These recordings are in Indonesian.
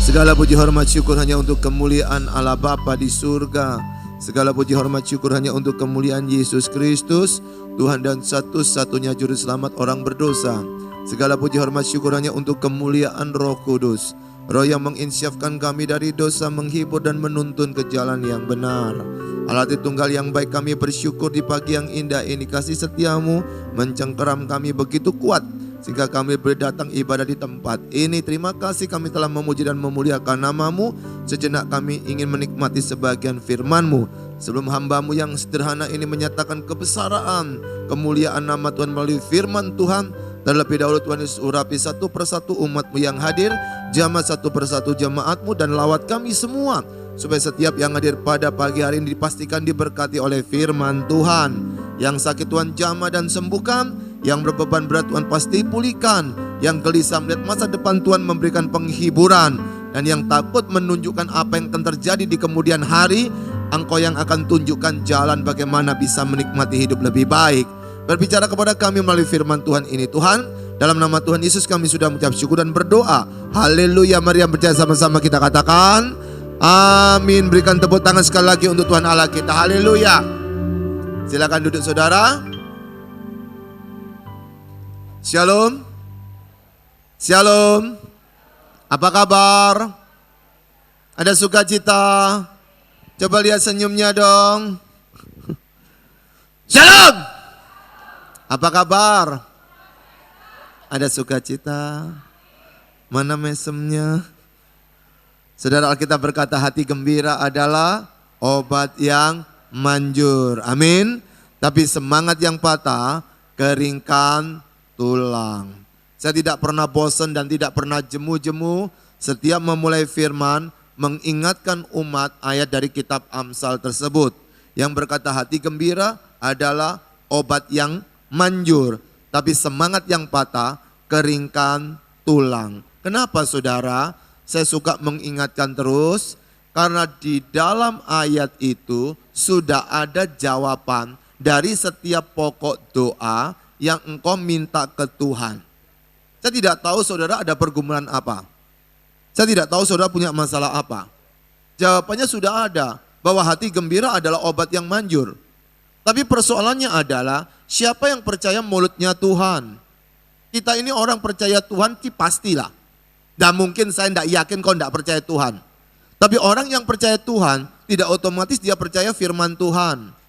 Segala puji hormat syukur hanya untuk kemuliaan Allah Bapa di surga. Segala puji hormat syukur hanya untuk kemuliaan Yesus Kristus, Tuhan dan satu-satunya juru selamat orang berdosa. Segala puji hormat syukur hanya untuk kemuliaan Roh Kudus, Roh yang menginsyafkan kami dari dosa, menghibur dan menuntun ke jalan yang benar. Allah Tritunggal yang baik, kami bersyukur di pagi yang indah ini. Kasih setiamu mencengkeram kami begitu kuat sehingga kami boleh datang ibadah di tempat ini. Terima kasih kami telah memuji dan memuliakan nama-Mu. Sejenak kami ingin menikmati sebagian firman-Mu. Sebelum hamba-Mu yang sederhana ini menyatakan kebesaran, kemuliaan nama Tuhan melalui firman Tuhan, terlebih dahulu Tuhan Yesus urapi satu persatu umat-Mu yang hadir, jamah satu persatu jemaat-Mu, dan lawat kami semua, supaya setiap yang hadir pada pagi hari ini dipastikan diberkati oleh firman Tuhan. Yang sakit Tuhan jamah dan sembuhkan, yang berbeban berat Tuhan pasti pulihkan, yang gelisah melihat masa depan Tuhan memberikan penghiburan, dan yang takut menunjukkan apa yang akan terjadi di kemudian hari, Engkau yang akan tunjukkan jalan bagaimana bisa menikmati hidup lebih baik. Berbicara kepada kami melalui firman Tuhan ini Tuhan. Dalam nama Tuhan Yesus kami sudah mengucap syukur dan berdoa. Haleluya. Mari yang percaya sama-sama kita katakan amin. Berikan tepuk tangan sekali lagi untuk Tuhan Allah kita. Haleluya. Silakan duduk saudara. Shalom. Shalom. Apa kabar? Ada sukacita? Coba lihat senyumnya dong. Shalom. Apa kabar? Ada sukacita? Mana mesemnya? Saudara, Alkitab berkata hati gembira adalah obat yang manjur. Amin. Tapi semangat yang patah keringkan tulang. Saya tidak pernah bosan dan tidak pernah jemu-jemu setiap memulai firman mengingatkan umat ayat dari kitab Amsal tersebut yang berkata hati gembira adalah obat yang manjur, tapi semangat yang patah keringkan tulang. Kenapa saudara? Saya suka mengingatkan terus karena di dalam ayat itu sudah ada jawaban dari setiap pokok doa yang engkau minta ke Tuhan. Saya tidak tahu saudara ada pergumulan apa. Saya tidak tahu saudara punya masalah apa. Jawabannya sudah ada, bahwa hati gembira adalah obat yang manjur. Tapi persoalannya adalah siapa yang percaya mulutnya Tuhan. Kita ini orang percaya Tuhan pastilah. Dan mungkin saya tidak yakin kau tidak percaya Tuhan. Tapi orang yang percaya Tuhan tidak otomatis dia percaya firman Tuhan.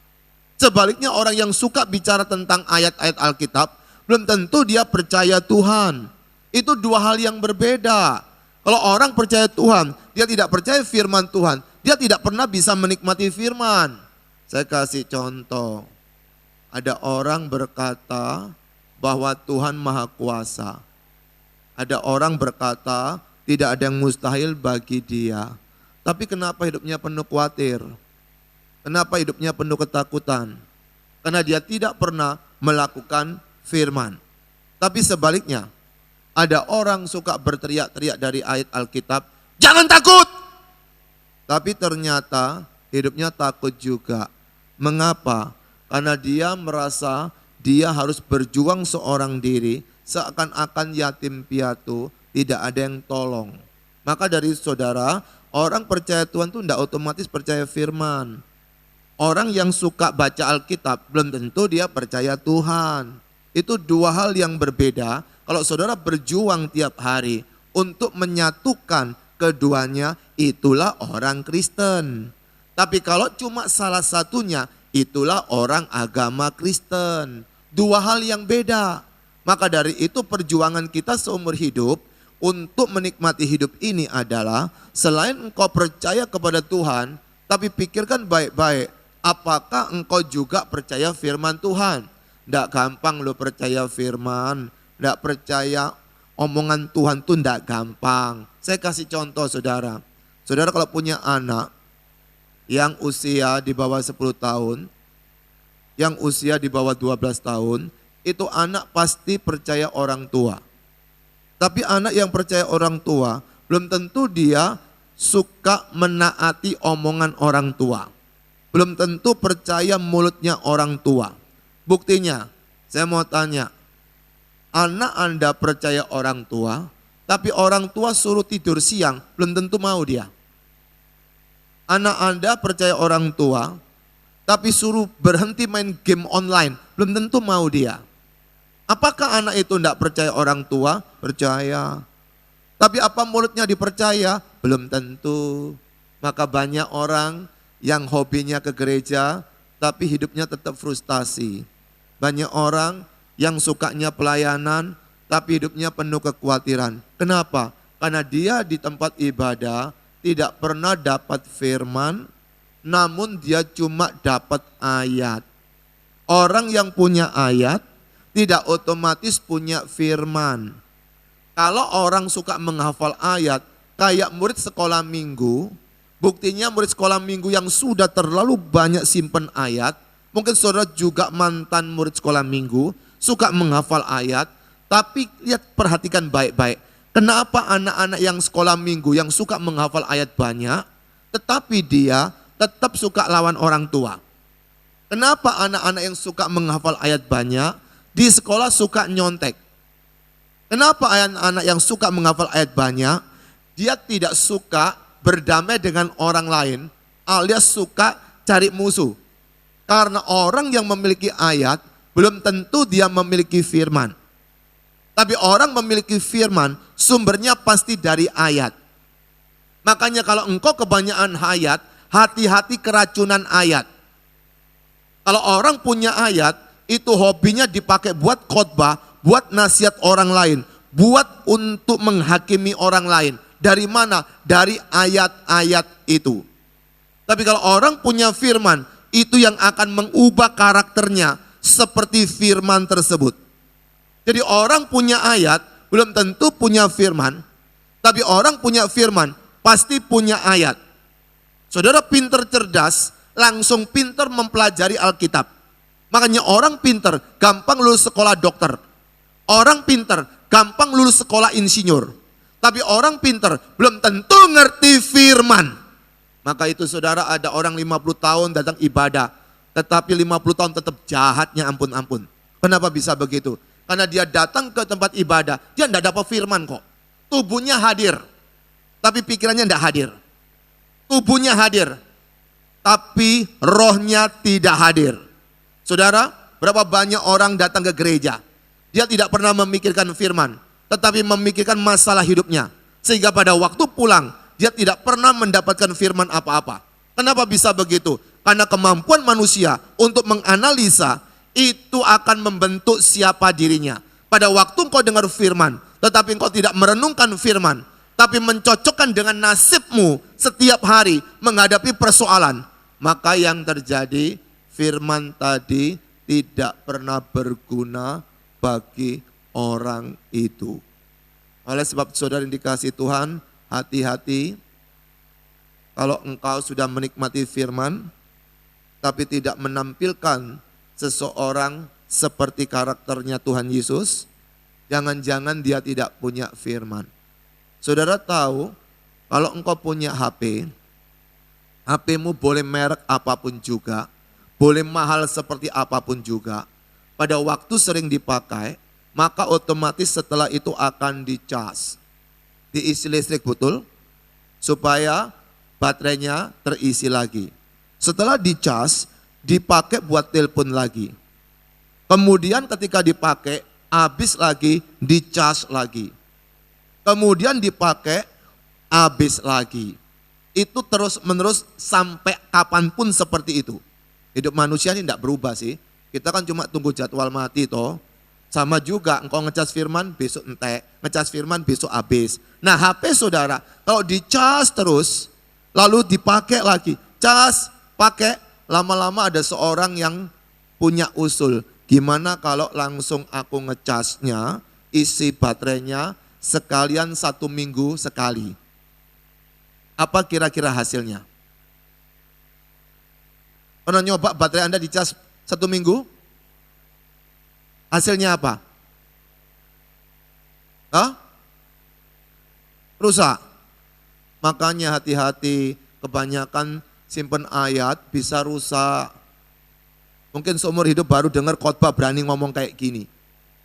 Sebaliknya orang yang suka bicara tentang ayat-ayat Alkitab belum tentu dia percaya Tuhan. Itu dua hal yang berbeda. Kalau orang percaya Tuhan, dia tidak percaya firman Tuhan, dia tidak pernah bisa menikmati firman. Saya kasih contoh. Ada orang berkata bahwa Tuhan Maha Kuasa. Ada orang berkata tidak ada yang mustahil bagi dia. Tapi kenapa hidupnya penuh khawatir? Kenapa hidupnya penuh ketakutan? Karena dia tidak pernah melakukan firman. Tapi sebaliknya, ada orang suka berteriak-teriak dari ayat Alkitab, jangan takut. Tapi ternyata hidupnya takut juga. Mengapa? Karena dia merasa dia harus berjuang seorang diri, seakan-akan yatim piatu, tidak ada yang tolong. Maka dari saudara, orang percaya Tuhan itu tidak otomatis percaya firman. Orang yang suka baca Alkitab belum tentu dia percaya Tuhan. Itu dua hal yang berbeda. Kalau saudara berjuang tiap hari untuk menyatukan keduanya, itulah orang Kristen. Tapi kalau cuma salah satunya, itulah orang agama Kristen. Dua hal yang beda. Maka dari itu perjuangan kita seumur hidup untuk menikmati hidup ini adalah selain engkau percaya kepada Tuhan, tapi pikirkan baik-baik. Apakah engkau juga percaya firman Tuhan? Tidak gampang lo percaya firman. Tidak percaya omongan Tuhan itu tidak gampang. Saya kasih contoh saudara. Saudara kalau punya anak yang usia di bawah 10 tahun, yang usia di bawah 12 tahun, itu anak pasti percaya orang tua. Tapi anak yang percaya orang tua, belum tentu dia suka menaati omongan orang tua. Belum tentu percaya mulutnya orang tua. Buktinya, saya mau tanya, anak Anda percaya orang tua, tapi orang tua suruh tidur siang, belum tentu mau dia. Anak Anda percaya orang tua, tapi suruh berhenti main game online, belum tentu mau dia. Apakah anak itu tidak percaya orang tua? Percaya. Tapi apa mulutnya dipercaya? Belum tentu. Maka banyak orang yang hobinya ke gereja, tapi hidupnya tetap frustasi. Banyak orang yang sukanya pelayanan, tapi hidupnya penuh kekhawatiran. Kenapa? Karena dia di tempat ibadah tidak pernah dapat firman, namun dia cuma dapat ayat. Orang yang punya ayat tidak otomatis punya firman. Kalau orang suka menghafal ayat, kayak murid sekolah minggu, buktinya murid sekolah minggu yang sudah terlalu banyak simpen ayat, mungkin saudara juga mantan murid sekolah minggu, suka menghafal ayat, tapi perhatikan baik-baik. Kenapa anak-anak yang sekolah minggu yang suka menghafal ayat banyak, tetapi dia tetap suka lawan orang tua? Kenapa anak-anak yang suka menghafal ayat banyak, di sekolah suka nyontek? Kenapa anak-anak yang suka menghafal ayat banyak, dia tidak suka berdamai dengan orang lain, alias suka cari musuh? Karena orang yang memiliki ayat, belum tentu dia memiliki firman. Tapi orang memiliki firman, sumbernya pasti dari ayat. Makanya kalau engkau kebanyakan ayat, hati-hati keracunan ayat. Kalau orang punya ayat, itu hobinya dipakai buat khotbah, buat nasihat orang lain, buat untuk menghakimi orang lain. Dari mana? Dari ayat-ayat itu. Tapi kalau orang punya firman, itu yang akan mengubah karakternya seperti firman tersebut. Jadi orang punya ayat, belum tentu punya firman, tapi orang punya firman, pasti punya ayat. Saudara pinter cerdas, langsung pinter mempelajari Alkitab. Makanya orang pinter gampang lulus sekolah dokter. Orang pinter gampang lulus sekolah insinyur. Tapi orang pinter belum tentu ngerti firman. Maka itu saudara, ada orang 50 tahun datang ibadah, tetapi 50 tahun tetap jahatnya ampun-ampun. Kenapa bisa begitu? Karena dia datang ke tempat ibadah, dia tidak dapat firman kok. Tubuhnya hadir, tapi pikirannya tidak hadir. Tubuhnya hadir, tapi rohnya tidak hadir. Saudara, berapa banyak orang datang ke gereja, dia tidak pernah memikirkan firman, tetapi memikirkan masalah hidupnya. Sehingga pada waktu pulang, dia tidak pernah mendapatkan firman apa-apa. Kenapa bisa begitu? Karena kemampuan manusia untuk menganalisa, itu akan membentuk siapa dirinya. Pada waktu engkau dengar firman, tetapi engkau tidak merenungkan firman, tapi mencocokkan dengan nasibmu setiap hari menghadapi persoalan, maka yang terjadi, firman tadi tidak pernah berguna bagi orang itu. Oleh sebab saudara yang dikasihi Tuhan, hati-hati kalau engkau sudah menikmati firman, tapi tidak menampilkan seseorang seperti karakternya Tuhan Yesus, jangan-jangan dia tidak punya firman. Saudara tahu, kalau engkau punya HP, HP-mu boleh merek apapun juga, boleh mahal seperti apapun juga, pada waktu sering dipakai, maka otomatis setelah itu akan dicas. Diisi listrik, betul? Supaya baterainya terisi lagi. Setelah dicas, dipakai buat telepon lagi. Kemudian ketika dipakai, habis lagi, dicas lagi. Kemudian dipakai, habis lagi. Itu terus menerus sampai kapanpun seperti itu. Hidup manusia ini tidak berubah sih. Kita kan cuma tunggu jadwal mati toh. Sama juga engkau ngecas firman besok entek, ngecas firman besok habis. Nah HP saudara kalau dicas terus, lalu dipakai lagi, cas, pakai, lama-lama ada seorang yang punya usul. Gimana kalau langsung aku ngecasnya, isi baterainya sekalian 1 minggu sekali. Apa kira-kira hasilnya? Pernah nyoba baterai Anda dicas 1 minggu? Hasilnya apa? Hah? Rusak. Makanya hati-hati, kebanyakan simpen ayat bisa rusak. Mungkin seumur hidup baru dengar khotbah berani ngomong kayak gini.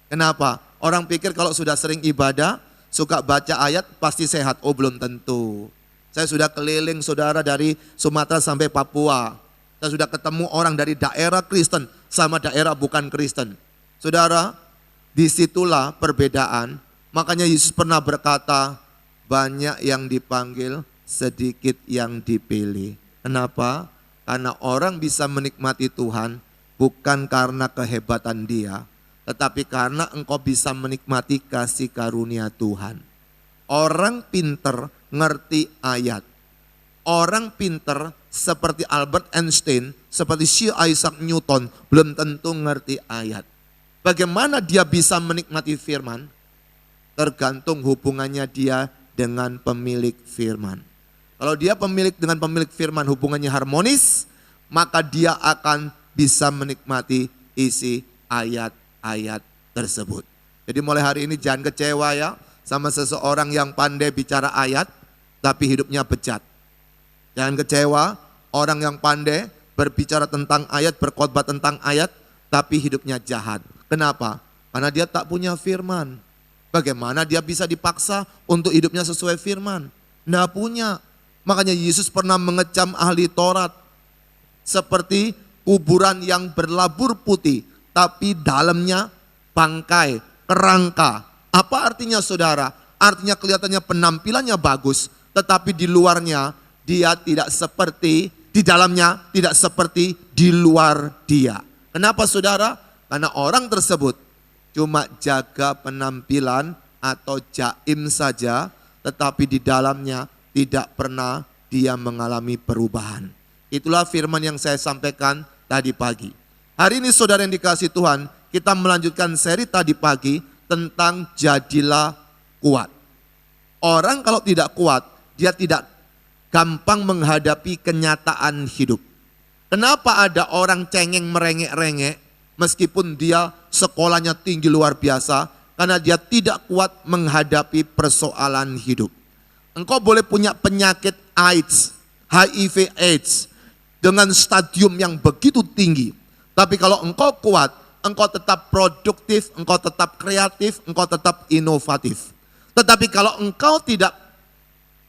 Kenapa? Orang pikir kalau sudah sering ibadah, suka baca ayat pasti sehat. Oh belum tentu. Saya sudah keliling saudara dari Sumatera sampai Papua. Saya sudah ketemu orang dari daerah Kristen sama daerah bukan Kristen. Saudara, disitulah perbedaan. Makanya Yesus pernah berkata, banyak yang dipanggil, sedikit yang dipilih. Kenapa? Karena orang bisa menikmati Tuhan bukan karena kehebatan dia, tetapi karena engkau bisa menikmati kasih karunia Tuhan. Orang pinter ngerti ayat. Orang pinter seperti Albert Einstein, seperti Sir Isaac Newton, belum tentu ngerti ayat. Bagaimana dia bisa menikmati firman? Tergantung hubungannya dia dengan pemilik firman. Kalau dia dengan pemilik firman hubungannya harmonis, maka dia akan bisa menikmati isi ayat-ayat tersebut. Jadi mulai hari ini jangan kecewa ya sama seseorang yang pandai bicara ayat, tapi hidupnya bejat. Jangan kecewa orang yang pandai berbicara tentang ayat, berkhotbah tentang ayat, tapi hidupnya jahat. Kenapa? Karena dia tak punya firman. Bagaimana dia bisa dipaksa untuk hidupnya sesuai firman? Nggak punya. Makanya Yesus pernah mengecam ahli Taurat seperti kuburan yang berlabur putih, tapi dalamnya bangkai, kerangka. Apa artinya saudara? Artinya kelihatannya penampilannya bagus, tetapi di luarnya dia tidak seperti, di dalamnya tidak seperti di luar dia. Kenapa saudara? Karena orang tersebut cuma jaga penampilan atau jaim saja, tetapi di dalamnya tidak pernah dia mengalami perubahan. Itulah firman yang saya sampaikan tadi pagi. Hari ini saudara yang dikasihi Tuhan, kita melanjutkan seri tadi pagi tentang jadilah kuat. Orang kalau tidak kuat, dia tidak gampang menghadapi kenyataan hidup. Kenapa ada orang cengeng merengek-rengek meskipun dia sekolahnya tinggi luar biasa? Karena dia tidak kuat menghadapi persoalan hidup. Engkau boleh punya penyakit AIDS, HIV AIDS dengan stadium yang begitu tinggi. Tapi kalau engkau kuat, engkau tetap produktif, engkau tetap kreatif, engkau tetap inovatif. Tetapi kalau engkau tidak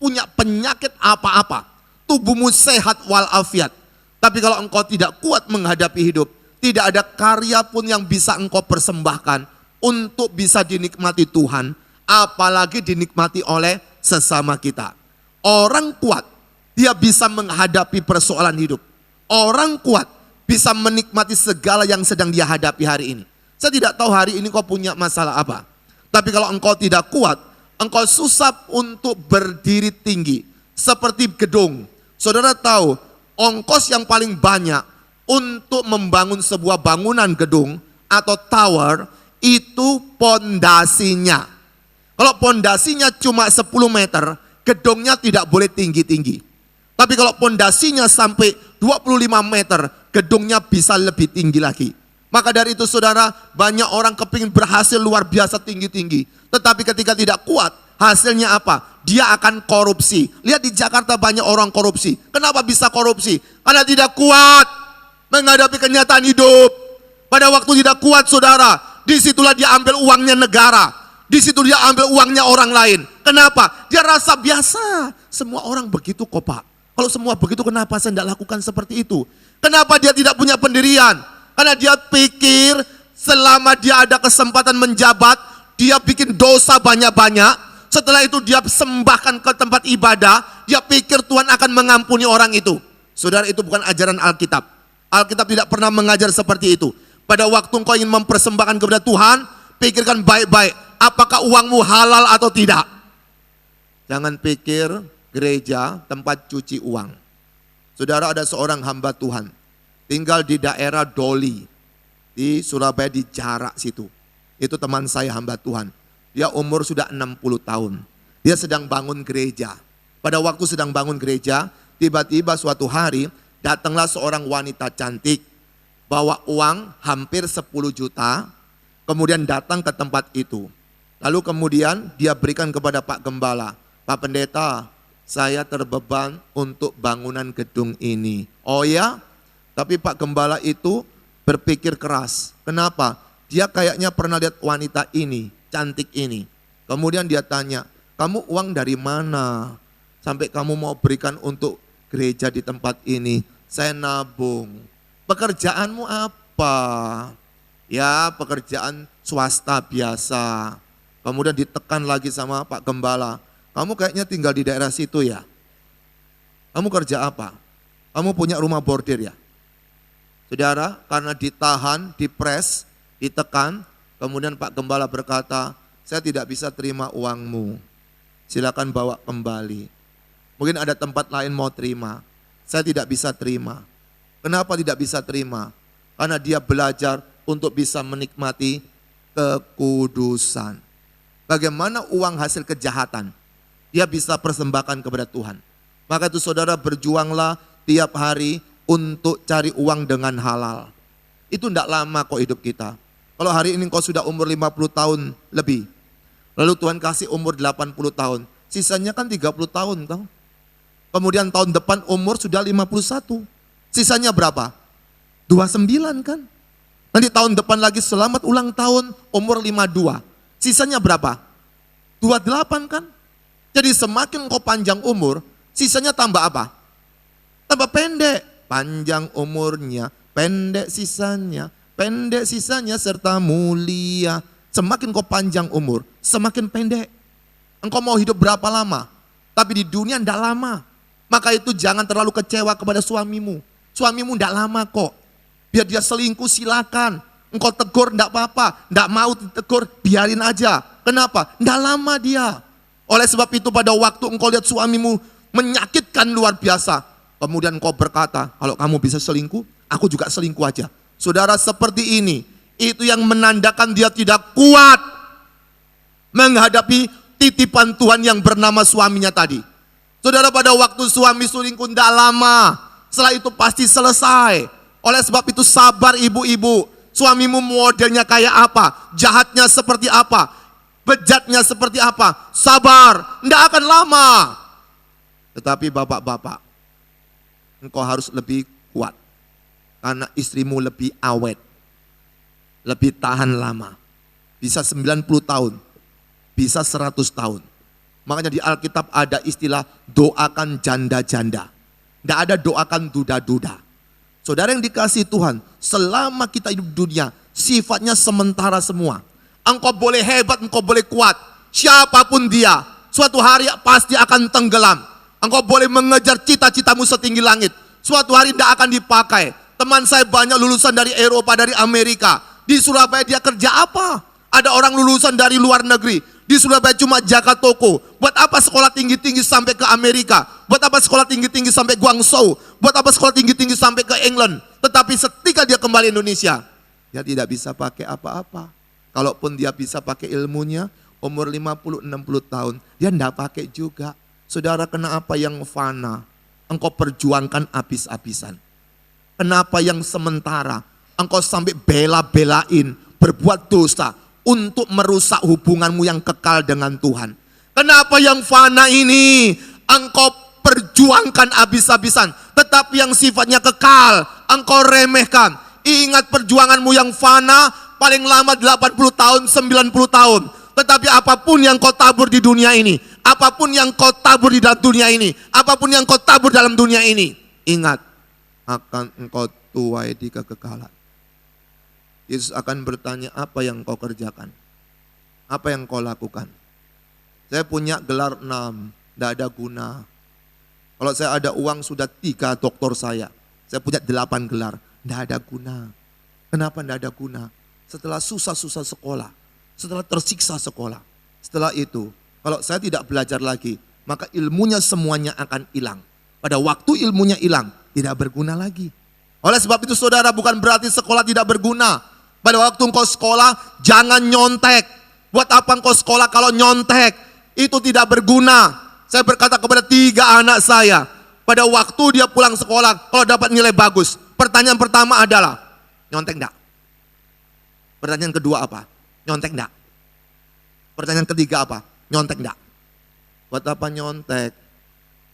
punya penyakit apa-apa, tubuhmu sehat walafiat. Tapi kalau engkau tidak kuat menghadapi hidup, tidak ada karya pun yang bisa engkau persembahkan untuk bisa dinikmati Tuhan, apalagi dinikmati oleh sesama kita. Orang kuat, dia bisa menghadapi persoalan hidup. Orang kuat bisa menikmati segala yang sedang dia hadapi hari ini. Saya tidak tahu hari ini kau punya masalah apa. Tapi kalau engkau tidak kuat, engkau susah untuk berdiri tinggi. Seperti gedung. Saudara tahu, ongkos yang paling banyak untuk membangun sebuah bangunan gedung atau tower, itu pondasinya. Kalau pondasinya cuma 10 meter, gedungnya tidak boleh tinggi-tinggi. Tapi kalau pondasinya sampai 25 meter, gedungnya bisa lebih tinggi lagi. Maka dari itu saudara, banyak orang kepingin berhasil luar biasa tinggi-tinggi. Tetapi ketika tidak kuat, hasilnya apa? Dia akan korupsi. Lihat di Jakarta banyak orang korupsi. Kenapa bisa korupsi? Karena tidak kuat menghadapi kenyataan hidup. Pada waktu tidak kuat saudara, disitulah dia ambil uangnya negara. Di situ dia ambil uangnya orang lain. Kenapa? Dia rasa biasa. Semua orang begitu kok Pak. Kalau semua begitu kenapa saya tidak lakukan seperti itu? Kenapa dia tidak punya pendirian? Karena dia pikir selama dia ada kesempatan menjabat, dia bikin dosa banyak-banyak. Setelah itu dia sembahkan ke tempat ibadah, dia pikir Tuhan akan mengampuni orang itu. Saudara, itu bukan ajaran Alkitab. Alkitab tidak pernah mengajar seperti itu. Pada waktu engkau ingin mempersembahkan kepada Tuhan, pikirkan baik-baik. Apakah uangmu halal atau tidak? Jangan pikir gereja tempat cuci uang. Saudara, ada seorang hamba Tuhan tinggal di daerah Doli di Surabaya, di Jarak situ. Itu teman saya hamba Tuhan. Dia umur sudah 60 tahun. Dia sedang bangun gereja. Pada waktu sedang bangun gereja, tiba-tiba suatu hari datanglah seorang wanita cantik, bawa uang hampir 10 juta, kemudian datang ke tempat itu. Lalu kemudian dia berikan kepada Pak Gembala, Pak Pendeta, saya terbeban untuk bangunan gedung ini. Oh ya? Tapi Pak Gembala itu berpikir keras. Kenapa? Dia kayaknya pernah lihat wanita ini, cantik ini. Kemudian dia tanya, kamu uang dari mana? Sampai kamu mau berikan untuk gereja di tempat ini. Saya nabung. Pekerjaanmu apa? Ya, pekerjaan swasta biasa. Kemudian ditekan lagi sama Pak Gembala. Kamu kayaknya tinggal di daerah situ ya? Kamu kerja apa? Kamu punya rumah bordir ya? Saudara, karena ditahan, dipres, ditekan, kemudian Pak Gembala berkata, saya tidak bisa terima uangmu, silakan bawa kembali. Mungkin ada tempat lain mau terima, saya tidak bisa terima. Kenapa tidak bisa terima? Karena dia belajar untuk bisa menikmati kekudusan. Bagaimana uang hasil kejahatan, dia bisa persembahkan kepada Tuhan. Maka itu saudara, berjuanglah tiap hari untuk cari uang dengan halal. Itu tidak lama kok hidup kita. Kalau hari ini kau sudah umur 50 tahun lebih, lalu Tuhan kasih umur 80 tahun, sisanya kan 30 tahun toh. Kemudian tahun depan umur sudah 51, sisanya berapa? 29 kan. Nanti tahun depan lagi selamat ulang tahun, umur 52, sisanya berapa? 28 kan. Jadi semakin kau panjang umur, sisanya tambah apa? Tambah pendek. Panjang umurnya, pendek sisanya serta mulia. Semakin kau panjang umur, semakin pendek. Engkau mau hidup berapa lama? Tapi di dunia tidak lama. Maka itu jangan terlalu kecewa kepada suamimu. Suamimu tidak lama kok. Biar dia selingkuh silakan. Engkau tegur tidak apa-apa. Tidak mau ditegur, biarin aja. Kenapa? Tidak lama dia. Oleh sebab itu pada waktu engkau lihat suamimu menyakitkan luar biasa, kemudian kau berkata, kalau kamu bisa selingkuh, aku juga selingkuh aja. Saudara, seperti ini, itu yang menandakan dia tidak kuat menghadapi titipan Tuhan yang bernama suaminya tadi. Saudara, pada waktu suami selingkuh tidak lama, setelah itu pasti selesai. Oleh sebab itu sabar ibu-ibu. Suamimu modelnya kayak apa, jahatnya seperti apa, bejatnya seperti apa, sabar, tidak akan lama. Tetapi bapak-bapak, engkau harus lebih kuat, karena istrimu lebih awet, lebih tahan lama. Bisa 90 tahun, bisa 100 tahun. Makanya di Alkitab ada istilah doakan janda-janda. Tidak ada doakan duda-duda. Saudara yang dikasihi Tuhan, selama kita hidup dunia, sifatnya sementara semua. Engkau boleh hebat, engkau boleh kuat. Siapapun dia, suatu hari pasti akan tenggelam. Engkau boleh mengejar cita-citamu setinggi langit. Suatu hari tidak akan dipakai. Teman saya banyak lulusan dari Eropa, dari Amerika. Di Surabaya dia kerja apa? Ada orang lulusan dari luar negeri. Di Surabaya cuma jaga toko. Buat apa sekolah tinggi-tinggi sampai ke Amerika? Buat apa sekolah tinggi-tinggi sampai Guangzhou? Buat apa sekolah tinggi-tinggi sampai ke England? Tetapi ketika dia kembali Indonesia, dia tidak bisa pakai apa-apa. Kalaupun dia bisa pakai ilmunya, umur 50-60 tahun, dia tidak pakai juga. Saudara, kenapa yang fana engkau perjuangkan habis-habisan? Kenapa yang sementara engkau sampai bela-belain berbuat dosa untuk merusak hubunganmu yang kekal dengan Tuhan? Kenapa yang fana ini engkau perjuangkan habis-habisan, tetapi yang sifatnya kekal engkau remehkan? Ingat, perjuanganmu yang fana paling lama 80 tahun, 90 tahun. Tetapi apapun yang kau tabur di dunia ini, apapun yang kau tabur di dalam dunia ini, apapun yang kau tabur dalam dunia ini, ingat, akan engkau tuai di kekekalan. Yesus akan bertanya, apa yang kau kerjakan? Apa yang kau lakukan? Saya punya gelar 6, tidak ada guna. Kalau saya ada uang sudah 3 doktor saya punya 8 gelar, tidak ada guna. Kenapa tidak ada guna? Setelah susah-susah sekolah, setelah tersiksa sekolah, setelah itu, kalau saya tidak belajar lagi, maka ilmunya semuanya akan hilang. Pada waktu ilmunya hilang, tidak berguna lagi. Oleh sebab itu saudara, bukan berarti sekolah tidak berguna. Pada waktu engkau sekolah, jangan nyontek. Buat apa engkau sekolah kalau nyontek? Itu tidak berguna. Saya berkata kepada 3 anak saya, pada waktu dia pulang sekolah, kalau dapat nilai bagus, pertanyaan pertama adalah, nyontek enggak? Pertanyaan kedua apa? Nyontek enggak? Pertanyaan ketiga apa? Nyontek enggak? Buat apa nyontek?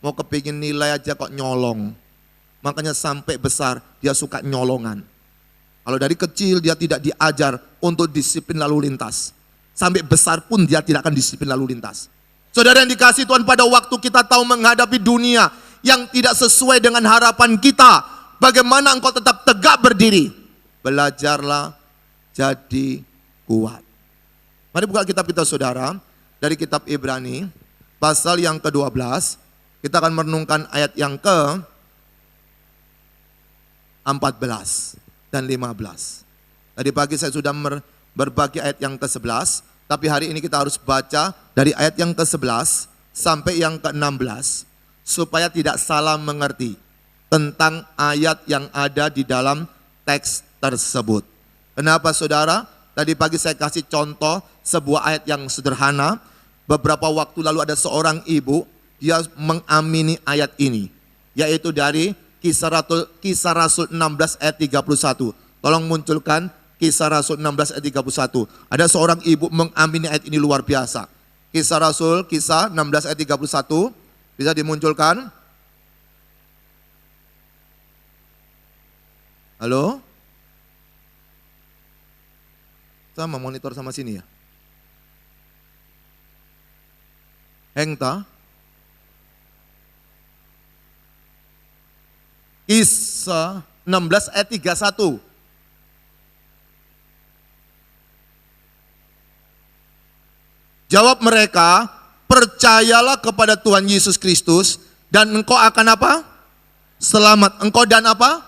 Mau kepingin nilai aja kok nyolong. Makanya sampai besar dia suka nyolongan. Kalau dari kecil dia tidak diajar untuk disiplin lalu lintas. sampai besar pun dia tidak akan disiplin lalu lintas. Saudara yang dikasihi Tuhan, pada waktu kita tahu menghadapi dunia yang tidak sesuai dengan harapan kita, bagaimana engkau tetap tegak berdiri? Belajarlah jadi kuat. Mari buka kitab kita saudara, dari kitab Ibrani, pasal yang ke-12, kita akan merenungkan ayat yang ke-14 dan 15. Tadi pagi saya sudah berbagi ayat yang ke-11, tapi hari ini kita harus baca dari ayat yang ke-11 sampai yang ke-16, supaya tidak salah mengerti tentang ayat yang ada di dalam teks tersebut. Kenapa saudara? Tadi pagi saya kasih contoh sebuah ayat yang sederhana. Beberapa waktu lalu ada seorang ibu, dia mengamini ayat ini, yaitu dari Kisah Rasul 16 ayat 31. Tolong munculkan Kisah Rasul 16 ayat 31. Ada seorang ibu mengamini ayat ini, luar biasa. Kisah 16 ayat 31. Bisa dimunculkan? Halo? Sama monitor sama sini ya? Hengta? Kisah 16 ayat 31. Jawab mereka, percayalah kepada Tuhan Yesus Kristus dan engkau akan apa? Selamat. Engkau dan apa?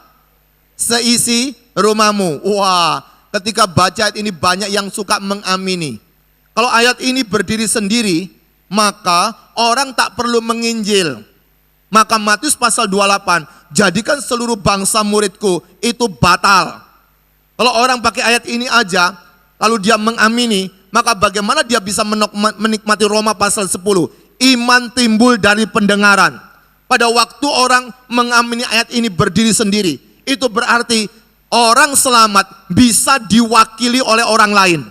Seisi rumahmu. Wah, ketika baca ayat ini banyak yang suka mengamini. Kalau ayat ini berdiri sendiri, maka orang tak perlu menginjil. Maka Matius pasal 28, jadikan seluruh bangsa muridku, itu batal. Kalau orang pakai ayat ini aja, lalu dia mengamini, maka bagaimana dia bisa menikmati Roma pasal 10? Iman timbul dari pendengaran. Pada waktu orang mengamini ayat ini berdiri sendiri, itu berarti orang selamat bisa diwakili oleh orang lain.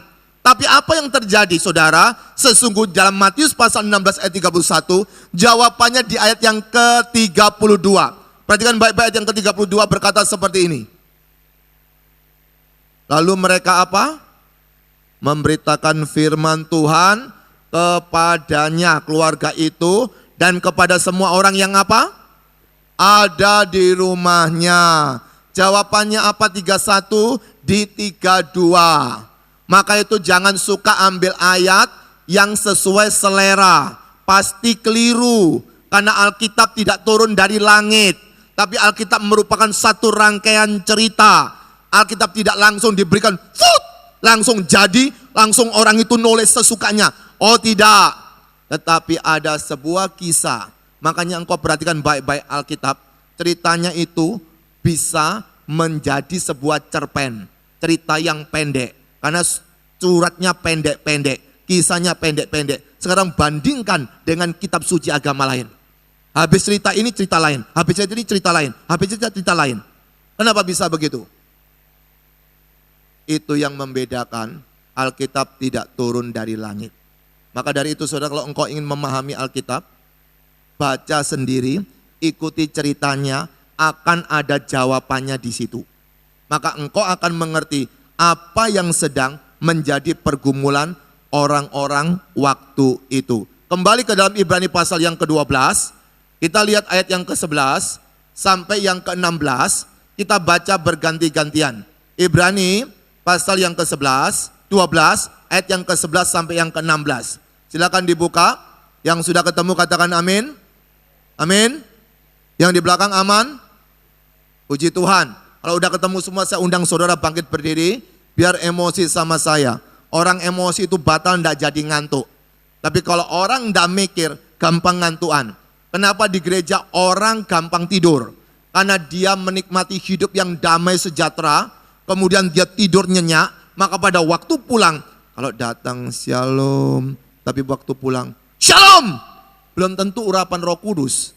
Tapi apa yang terjadi saudara? Sesungguhnya dalam Matius pasal 16 ayat 31, jawabannya di ayat yang ke-32. Perhatikan baik-baik, ayat yang ke-32 berkata seperti ini. Lalu mereka apa? Memberitakan firman Tuhan kepadanya, keluarga itu, dan kepada semua orang yang apa? Ada di rumahnya. Jawabannya apa? 31 di 32. Maka itu jangan suka ambil ayat yang sesuai selera. Pasti keliru, karena Alkitab tidak turun dari langit, tapi Alkitab merupakan satu rangkaian cerita. Alkitab tidak langsung diberikan langsung jadi, langsung orang itu nulis sesukanya. Oh tidak, tetapi ada sebuah kisah. Makanya engkau perhatikan baik-baik Alkitab, ceritanya itu bisa menjadi sebuah cerpen, cerita yang pendek. Karena suratnya pendek-pendek, kisahnya pendek-pendek. Sekarang bandingkan dengan kitab suci agama lain. Habis cerita ini cerita lain, habis cerita ini cerita lain, habis cerita lain. Kenapa bisa begitu? Itu yang membedakan Alkitab tidak turun dari langit. Maka dari itu saudara, kalau engkau ingin memahami Alkitab, baca sendiri, ikuti ceritanya, akan ada jawabannya di situ. Maka engkau akan mengerti apa yang sedang menjadi pergumulan orang-orang waktu itu. Kembali ke dalam Ibrani pasal yang ke-12, kita lihat ayat yang ke-11 sampai yang ke-16, kita baca berganti-gantian. Ibrani pasal yang ke-11, 12, ayat yang ke-11 sampai yang ke-16. Silakan dibuka. Yang sudah ketemu katakan amin. Amin. Yang di belakang aman. Puji Tuhan. Kalau udah ketemu semua, saya undang saudara bangkit berdiri, biar emosi sama saya. Orang emosi itu batal ndak jadi ngantuk. Tapi kalau orang ndak mikir, gampang ngantuan. Kenapa di gereja orang gampang tidur? Karena dia menikmati hidup yang damai sejahtera, kemudian dia tidur nyenyak, maka pada waktu pulang, kalau datang shalom, tapi waktu pulang, shalom! Belum tentu urapan Roh Kudus.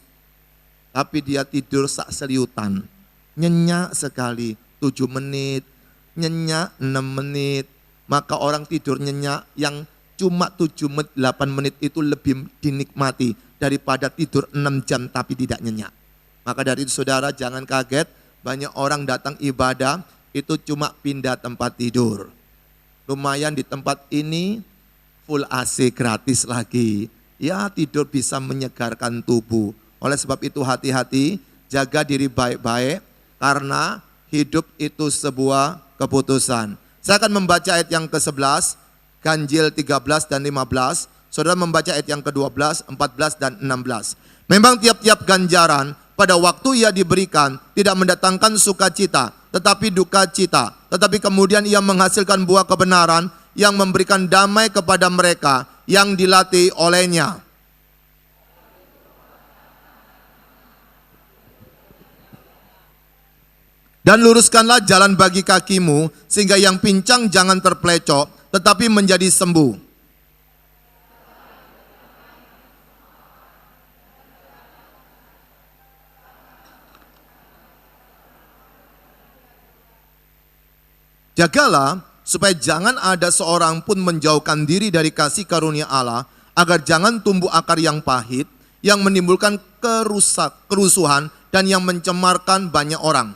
Tapi dia tidur sak seliutan. Nyenyak sekali, 7 menit, nyenyak 6 menit. Maka orang tidur nyenyak yang cuma 7 menit, 8 menit itu lebih dinikmati daripada tidur 6 jam tapi tidak nyenyak. Maka dari itu saudara jangan kaget, banyak orang datang ibadah itu cuma pindah tempat tidur. Lumayan di tempat ini full AC gratis lagi. Ya, tidur bisa menyegarkan tubuh. Oleh sebab itu hati-hati, jaga diri baik-baik, karena hidup itu sebuah keputusan. Saya akan membaca ayat yang ke-11, Ganjil 13 dan 15. Saudara membaca ayat yang ke-12, 14 dan 16. Memang tiap-tiap ganjaran pada waktu ia diberikan tidak mendatangkan sukacita, tetapi duka cita. Tetapi kemudian ia menghasilkan buah kebenaran yang memberikan damai kepada mereka yang dilatih olehnya. Dan luruskanlah jalan bagi kakimu, sehingga yang pincang jangan terpelecok, tetapi menjadi sembuh. Jagalah supaya jangan ada seorang pun menjauhkan diri dari kasih karunia Allah, agar jangan tumbuh akar yang pahit, yang menimbulkan kerusuhan dan yang mencemarkan banyak orang.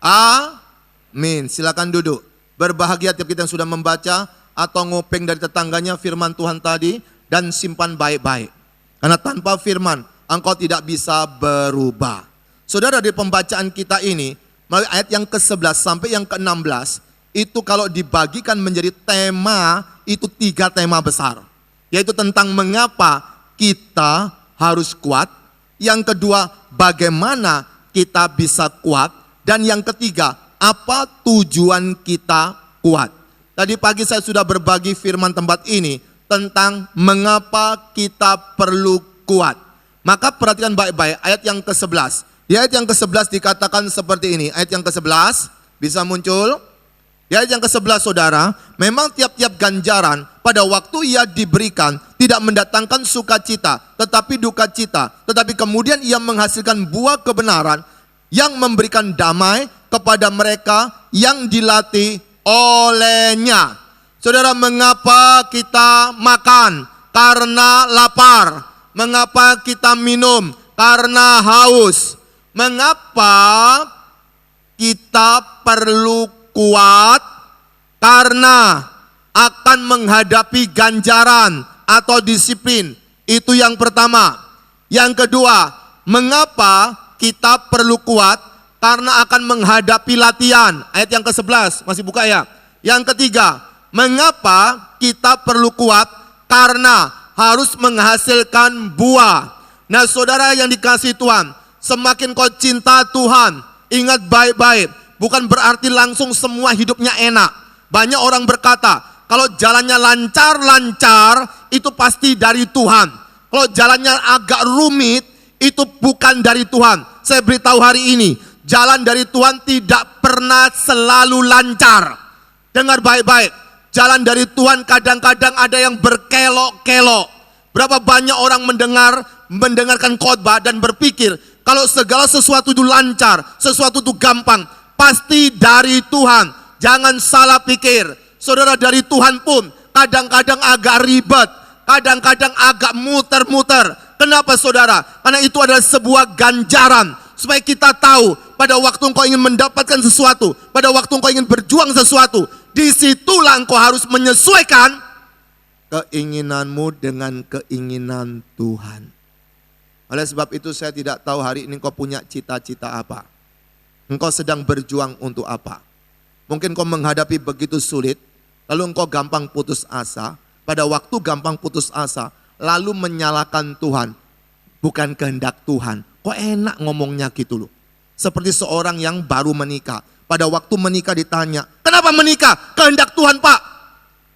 Amin. Silakan duduk. Berbahagia tiap kita yang sudah membaca atau ngopeng dari tetangganya firman Tuhan tadi, dan simpan baik-baik. Karena tanpa firman engkau tidak bisa berubah. Saudara, dari pembacaan kita ini, melalui ayat yang ke-11 sampai yang ke-16, itu kalau dibagikan menjadi tema, itu 3 tema besar. Yaitu tentang mengapa kita harus kuat, yang kedua bagaimana kita bisa kuat, dan yang ketiga, apa tujuan kita kuat. Tadi pagi saya sudah berbagi firman tempat ini tentang mengapa kita perlu kuat. Maka perhatikan baik-baik ayat yang ke-11. Di ayat yang ke-11 dikatakan seperti ini. Ayat yang ke-11 bisa muncul. Di ayat yang ke-11 saudara, memang tiap-tiap ganjaran pada waktu ia diberikan tidak mendatangkan sukacita, tetapi duka cita. Tetapi kemudian ia menghasilkan buah kebenaran yang memberikan damai kepada mereka yang dilatih olehnya. Saudara, mengapa kita makan? Karena lapar. Mengapa kita minum? Karena haus. Mengapa kita perlu kuat? Karena akan menghadapi ganjaran atau disiplin. Itu yang pertama. Yang kedua, mengapa kita perlu kuat? Karena akan menghadapi latihan. Ayat yang ke-11, masih buka ya. Yang ketiga, mengapa kita perlu kuat? Karena harus menghasilkan buah. Nah saudara yang dikasihi Tuhan, semakin kau cinta Tuhan, ingat baik-baik, bukan berarti langsung semua hidupnya enak. Banyak orang berkata, kalau jalannya lancar-lancar, itu pasti dari Tuhan. Kalau jalannya agak rumit, itu bukan dari Tuhan. Saya beritahu hari ini, jalan dari Tuhan tidak pernah selalu lancar. Dengar baik-baik, jalan dari Tuhan kadang-kadang ada yang berkelok-kelok. Berapa banyak orang mendengarkan khotbah dan berpikir, kalau segala sesuatu itu lancar, sesuatu itu gampang, pasti dari Tuhan. Jangan salah pikir, saudara, dari Tuhan pun kadang-kadang agak ribet, kadang-kadang agak muter-muter. Kenapa saudara? Karena itu adalah sebuah ganjaran. Supaya kita tahu pada waktu engkau ingin mendapatkan sesuatu, pada waktu engkau ingin berjuang sesuatu, disitulah engkau harus menyesuaikan keinginanmu dengan keinginan Tuhan. Oleh sebab itu saya tidak tahu hari ini engkau punya cita-cita apa. Engkau sedang berjuang untuk apa. Mungkin engkau menghadapi begitu sulit, lalu engkau gampang putus asa. Pada waktu gampang putus asa, lalu menyalahkan Tuhan. Bukan kehendak Tuhan. Kok enak ngomongnya gitu loh. Seperti seorang yang baru menikah. Pada waktu menikah ditanya, kenapa menikah? Kehendak Tuhan Pak.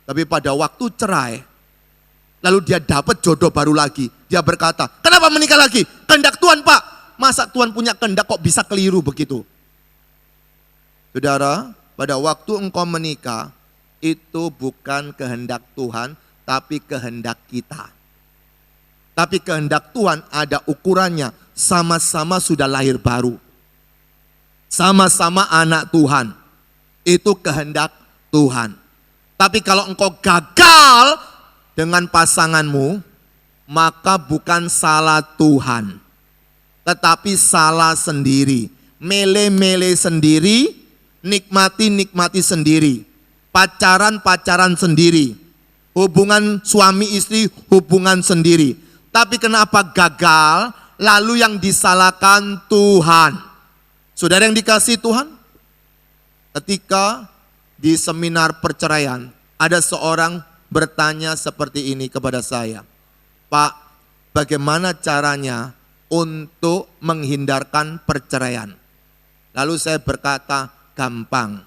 Tapi pada waktu cerai, lalu dia dapat jodoh baru lagi. Dia berkata, kenapa menikah lagi? Kehendak Tuhan Pak. Masa Tuhan punya kehendak kok bisa keliru begitu? Saudara, pada waktu engkau menikah, itu bukan kehendak Tuhan, tapi kehendak kita. Tapi kehendak Tuhan ada ukurannya, sama-sama sudah lahir baru. Sama-sama anak Tuhan. Itu kehendak Tuhan. Tapi kalau engkau gagal dengan pasanganmu, maka bukan salah Tuhan. tetapi salah sendiri. Mele-mele sendiri, nikmati-nikmati sendiri. Pacaran-pacaran sendiri. Hubungan suami istri, hubungan sendiri. Tapi kenapa gagal? Lalu yang disalahkan Tuhan. Saudara yang dikasihi Tuhan, ketika di seminar perceraian, ada seorang bertanya seperti ini kepada saya. Pak, bagaimana caranya untuk menghindarkan perceraian? Lalu saya berkata, gampang.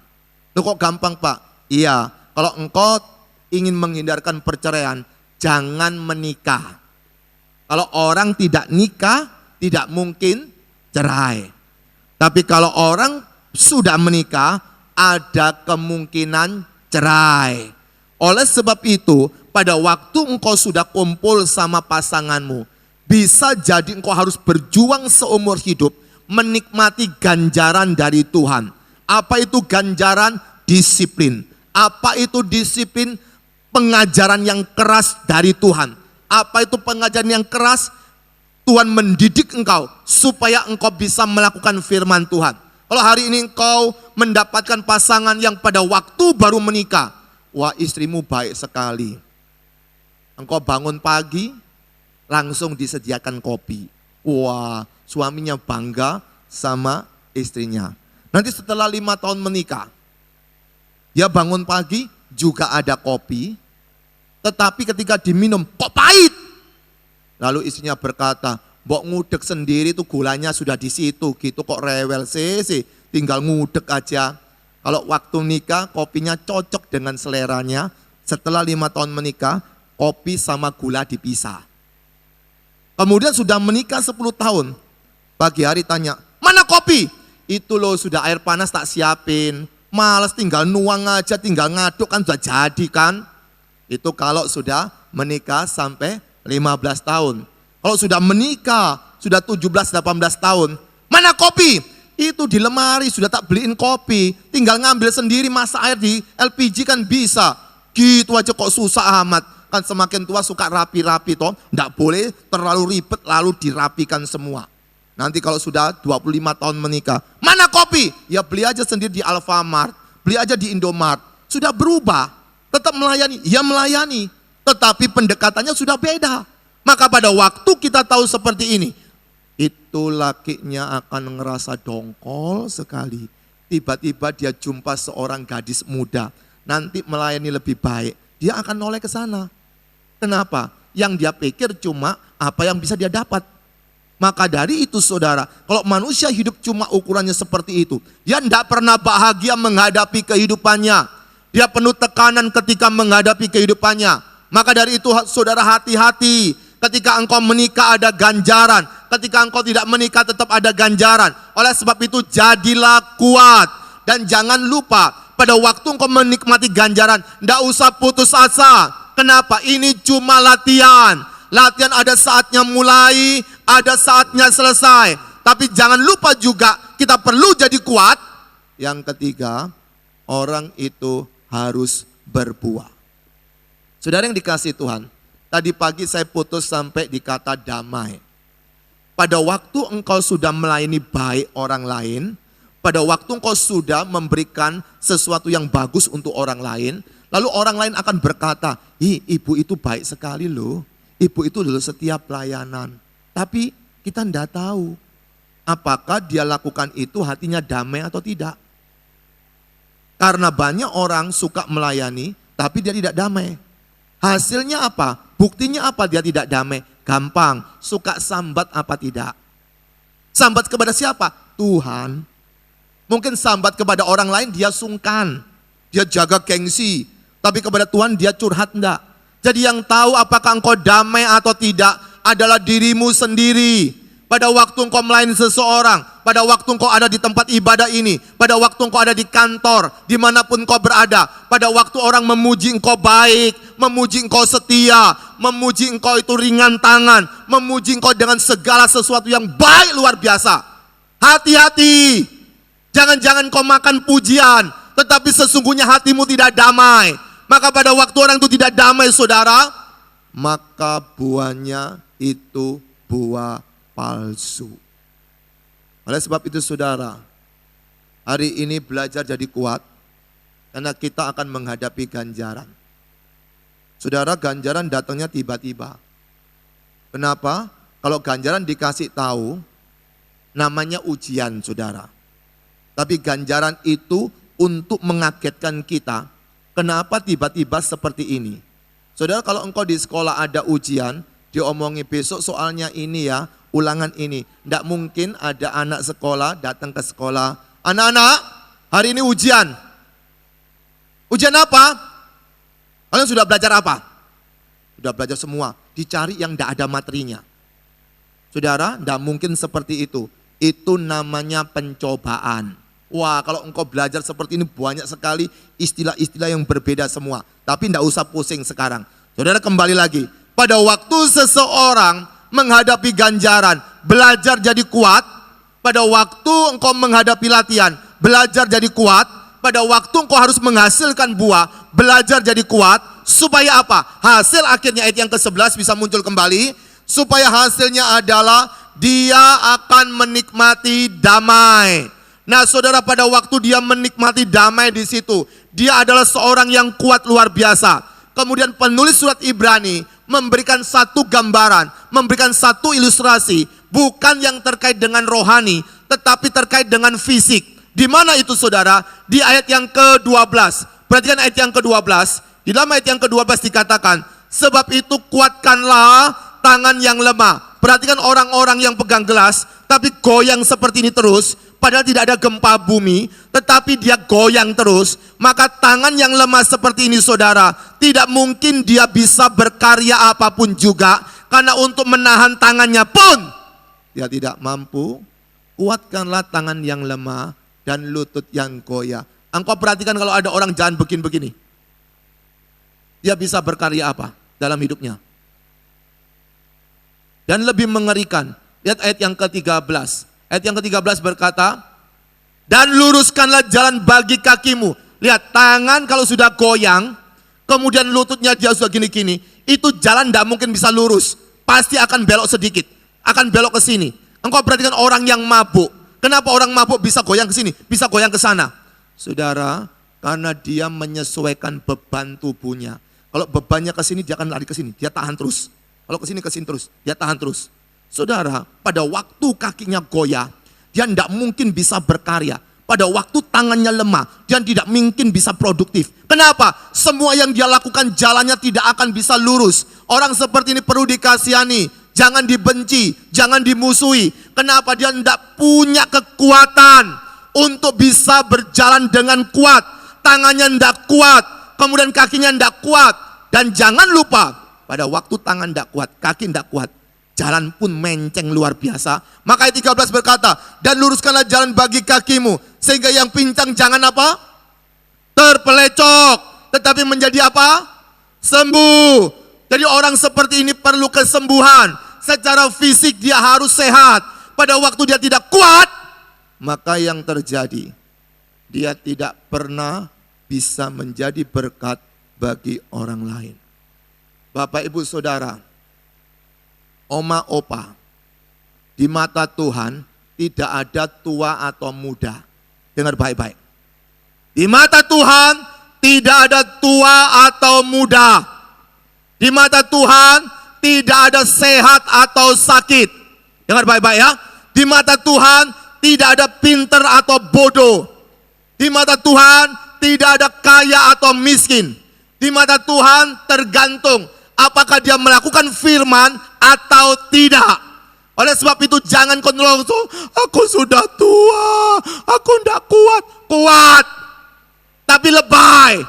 Loh kok gampang Pak? Iya, kalau engkau ingin menghindarkan perceraian, jangan menikah. Kalau orang tidak nikah, tidak mungkin cerai. Tapi kalau orang sudah menikah, ada kemungkinan cerai. Oleh sebab itu, pada waktu engkau sudah kumpul sama pasanganmu, bisa jadi engkau harus berjuang seumur hidup, menikmati ganjaran dari Tuhan. Apa itu ganjaran? Disiplin. Apa itu disiplin? Pengajaran yang keras dari Tuhan. Apa itu pengajaran yang keras? Tuhan mendidik engkau supaya engkau bisa melakukan firman Tuhan. Kalau hari ini engkau mendapatkan pasangan yang pada waktu baru menikah, wah istrimu baik sekali. Engkau bangun pagi, langsung disediakan kopi. Wah, suaminya bangga sama istrinya. Nanti setelah 5 tahun menikah, dia bangun pagi juga ada kopi, tetapi ketika diminum, kok pahit? Lalu istrinya berkata, mbok ngudek sendiri tuh gulanya sudah di situ gitu, kok rewel sih, tinggal ngudek aja. Kalau waktu nikah kopinya cocok dengan seleranya, setelah 5 tahun menikah, kopi sama gula dipisah. Kemudian sudah menikah 10 tahun, pagi hari tanya, mana kopi? Itu loh sudah air panas tak siapin, males tinggal nuang aja, tinggal ngaduk kan sudah jadi kan. Itu kalau sudah menikah sampai 15 tahun. Kalau sudah menikah, sudah 17-18 tahun, mana kopi? Itu di lemari, sudah tak beliin kopi. Tinggal ngambil sendiri, masak air di LPG kan bisa. Gitu aja kok susah amat. Kan semakin tua suka rapi-rapi toh. Nggak boleh terlalu ribet lalu dirapikan semua. Nanti kalau sudah 25 tahun menikah, mana kopi? Ya beli aja sendiri di Alfamart, beli aja di Indomart. Sudah berubah, tetap melayani, ya melayani. Tetapi pendekatannya sudah beda. Maka pada waktu kita tahu seperti ini, itu lakinya akan ngerasa dongkol sekali. Tiba-tiba dia jumpa seorang gadis muda, nanti melayani lebih baik, dia akan noleh ke sana. Kenapa? Yang dia pikir cuma apa yang bisa dia dapat. Maka dari itu saudara, kalau manusia hidup cuma ukurannya seperti itu, dia tidak pernah bahagia menghadapi kehidupannya. Dia penuh tekanan ketika menghadapi kehidupannya. Maka dari itu saudara hati-hati. Ketika engkau menikah ada ganjaran. Ketika engkau tidak menikah tetap ada ganjaran. Oleh sebab itu jadilah kuat. Dan jangan lupa pada waktu engkau menikmati ganjaran, tidak usah putus asa. Kenapa? Ini cuma latihan. Latihan ada saatnya mulai, ada saatnya selesai. Tapi jangan lupa juga kita perlu jadi kuat. Yang ketiga, orang itu harus berbuah. Saudara yang dikasihi Tuhan, tadi pagi saya putus sampai di kata damai. Pada waktu engkau sudah melayani baik orang lain, pada waktu engkau sudah memberikan sesuatu yang bagus untuk orang lain, lalu orang lain akan berkata, ibu itu baik sekali loh. Ibu itu dulu setiap pelayanan. Tapi kita tidak tahu apakah dia lakukan itu hatinya damai atau tidak. Karena banyak orang suka melayani tapi dia tidak damai. Hasilnya apa? Buktinya apa dia tidak damai? Gampang, suka sambat apa tidak. Sambat kepada siapa? Tuhan. Mungkin sambat kepada orang lain dia sungkan. Dia jaga gengsi. Tapi kepada Tuhan dia curhat enggak. Jadi yang tahu apakah engkau damai atau tidak adalah dirimu sendiri. Pada waktu engkau melayani seseorang, pada waktu engkau ada di tempat ibadah ini, pada waktu engkau ada di kantor, dimanapun engkau berada, pada waktu orang memuji engkau baik, memuji engkau setia, memuji engkau itu ringan tangan, memuji engkau dengan segala sesuatu yang baik luar biasa. Hati-hati, jangan-jangan engkau makan pujian, tetapi sesungguhnya hatimu tidak damai. Maka pada waktu orang itu tidak damai saudara, maka buahnya itu buah palsu. Oleh sebab itu saudara, hari ini belajar jadi kuat, karena kita akan menghadapi ganjaran. Saudara, ganjaran datangnya tiba-tiba. Kenapa? Kalau ganjaran dikasih tahu, namanya ujian saudara. Tapi ganjaran itu untuk mengagetkan kita. Kenapa tiba-tiba seperti ini? Saudara, kalau engkau di sekolah ada ujian, diomongi besok soalnya ini ya, ulangan ini. Tidak mungkin ada anak sekolah datang ke sekolah, anak-anak hari ini ujian. Ujian apa? Kalian sudah belajar apa? Sudah belajar semua, dicari yang tidak ada materinya. Saudara, tidak mungkin seperti itu. Itu namanya pencobaan. Wah, kalau engkau belajar seperti ini banyak sekali istilah-istilah yang berbeda semua. Tapi tidak usah pusing sekarang. Saudara, kembali lagi. Pada waktu seseorang menghadapi ganjaran, belajar jadi kuat. Pada waktu engkau menghadapi latihan, belajar jadi kuat. Pada waktu engkau harus menghasilkan buah, belajar jadi kuat. Supaya apa? Hasil akhirnya ayat yang ke-11 bisa muncul kembali. Supaya hasilnya adalah dia akan menikmati damai. Nah saudara, pada waktu dia menikmati damai di situ, dia adalah seorang yang kuat luar biasa. Kemudian penulis surat Ibrani memberikan satu gambaran, memberikan satu ilustrasi, bukan yang terkait dengan rohani, tetapi terkait dengan fisik. Di mana itu saudara? Di ayat yang ke-12. Perhatikan ayat yang ke-12. Di dalam ayat yang ke-12 dikatakan, sebab itu kuatkanlah tangan yang lemah. Perhatikan orang-orang yang pegang gelas, tapi goyang seperti ini terus, padahal tidak ada gempa bumi, tetapi dia goyang terus. Maka tangan yang lemah seperti ini saudara, tidak mungkin dia bisa berkarya apapun juga, karena untuk menahan tangannya pun dia tidak mampu. Kuatkanlah tangan yang lemah dan lutut yang goyah. Engkau perhatikan kalau ada orang jalan begini-begini, dia bisa berkarya apa dalam hidupnya? Dan lebih mengerikan, lihat ayat yang ke-13. Ayat yang ke-13 berkata, dan luruskanlah jalan bagi kakimu. Lihat, tangan kalau sudah goyang, kemudian lututnya dia sudah gini-gini, itu jalan tidak mungkin bisa lurus. Pasti akan belok sedikit, akan belok ke sini. Engkau perhatikan orang yang mabuk. Kenapa orang mabuk bisa goyang ke sini, bisa goyang ke sana? Saudara, karena dia menyesuaikan beban tubuhnya. Kalau bebannya ke sini, dia akan lari ke sini, dia tahan terus. Kalau ke sini terus, dia tahan terus. Saudara, pada waktu kakinya goyah, dia tidak mungkin bisa berkarya. Pada waktu tangannya lemah, dia tidak mungkin bisa produktif. Kenapa? Semua yang dia lakukan jalannya tidak akan bisa lurus. Orang seperti ini perlu dikasihani, jangan dibenci, jangan dimusuhi. Kenapa? Dia tidak punya kekuatan untuk bisa berjalan dengan kuat. Tangannya tidak kuat, kemudian kakinya tidak kuat. Dan jangan lupa, pada waktu tangan tidak kuat, kaki tidak kuat, jalan pun menceng luar biasa. Maka ayat 13 berkata, dan luruskanlah jalan bagi kakimu, sehingga yang pincang jangan apa? Terpelecok, tetapi menjadi apa? Sembuh. Jadi orang seperti ini perlu kesembuhan. Secara fisik dia harus sehat. Pada waktu dia tidak kuat, maka yang terjadi, dia tidak pernah bisa menjadi berkat bagi orang lain. Bapak ibu saudara, oma opa, di mata Tuhan tidak ada tua atau muda. Dengar baik-baik. Di mata Tuhan tidak ada tua atau muda. Di mata Tuhan tidak ada sehat atau sakit. Dengar baik-baik ya. Di mata Tuhan tidak ada pinter atau bodoh. Di mata Tuhan tidak ada kaya atau miskin. Di mata Tuhan tergantung apakah dia melakukan firman atau tidak. Oleh sebab itu jangan kau nelongso, aku sudah tua, aku tidak kuat. Kuat, tapi lebay.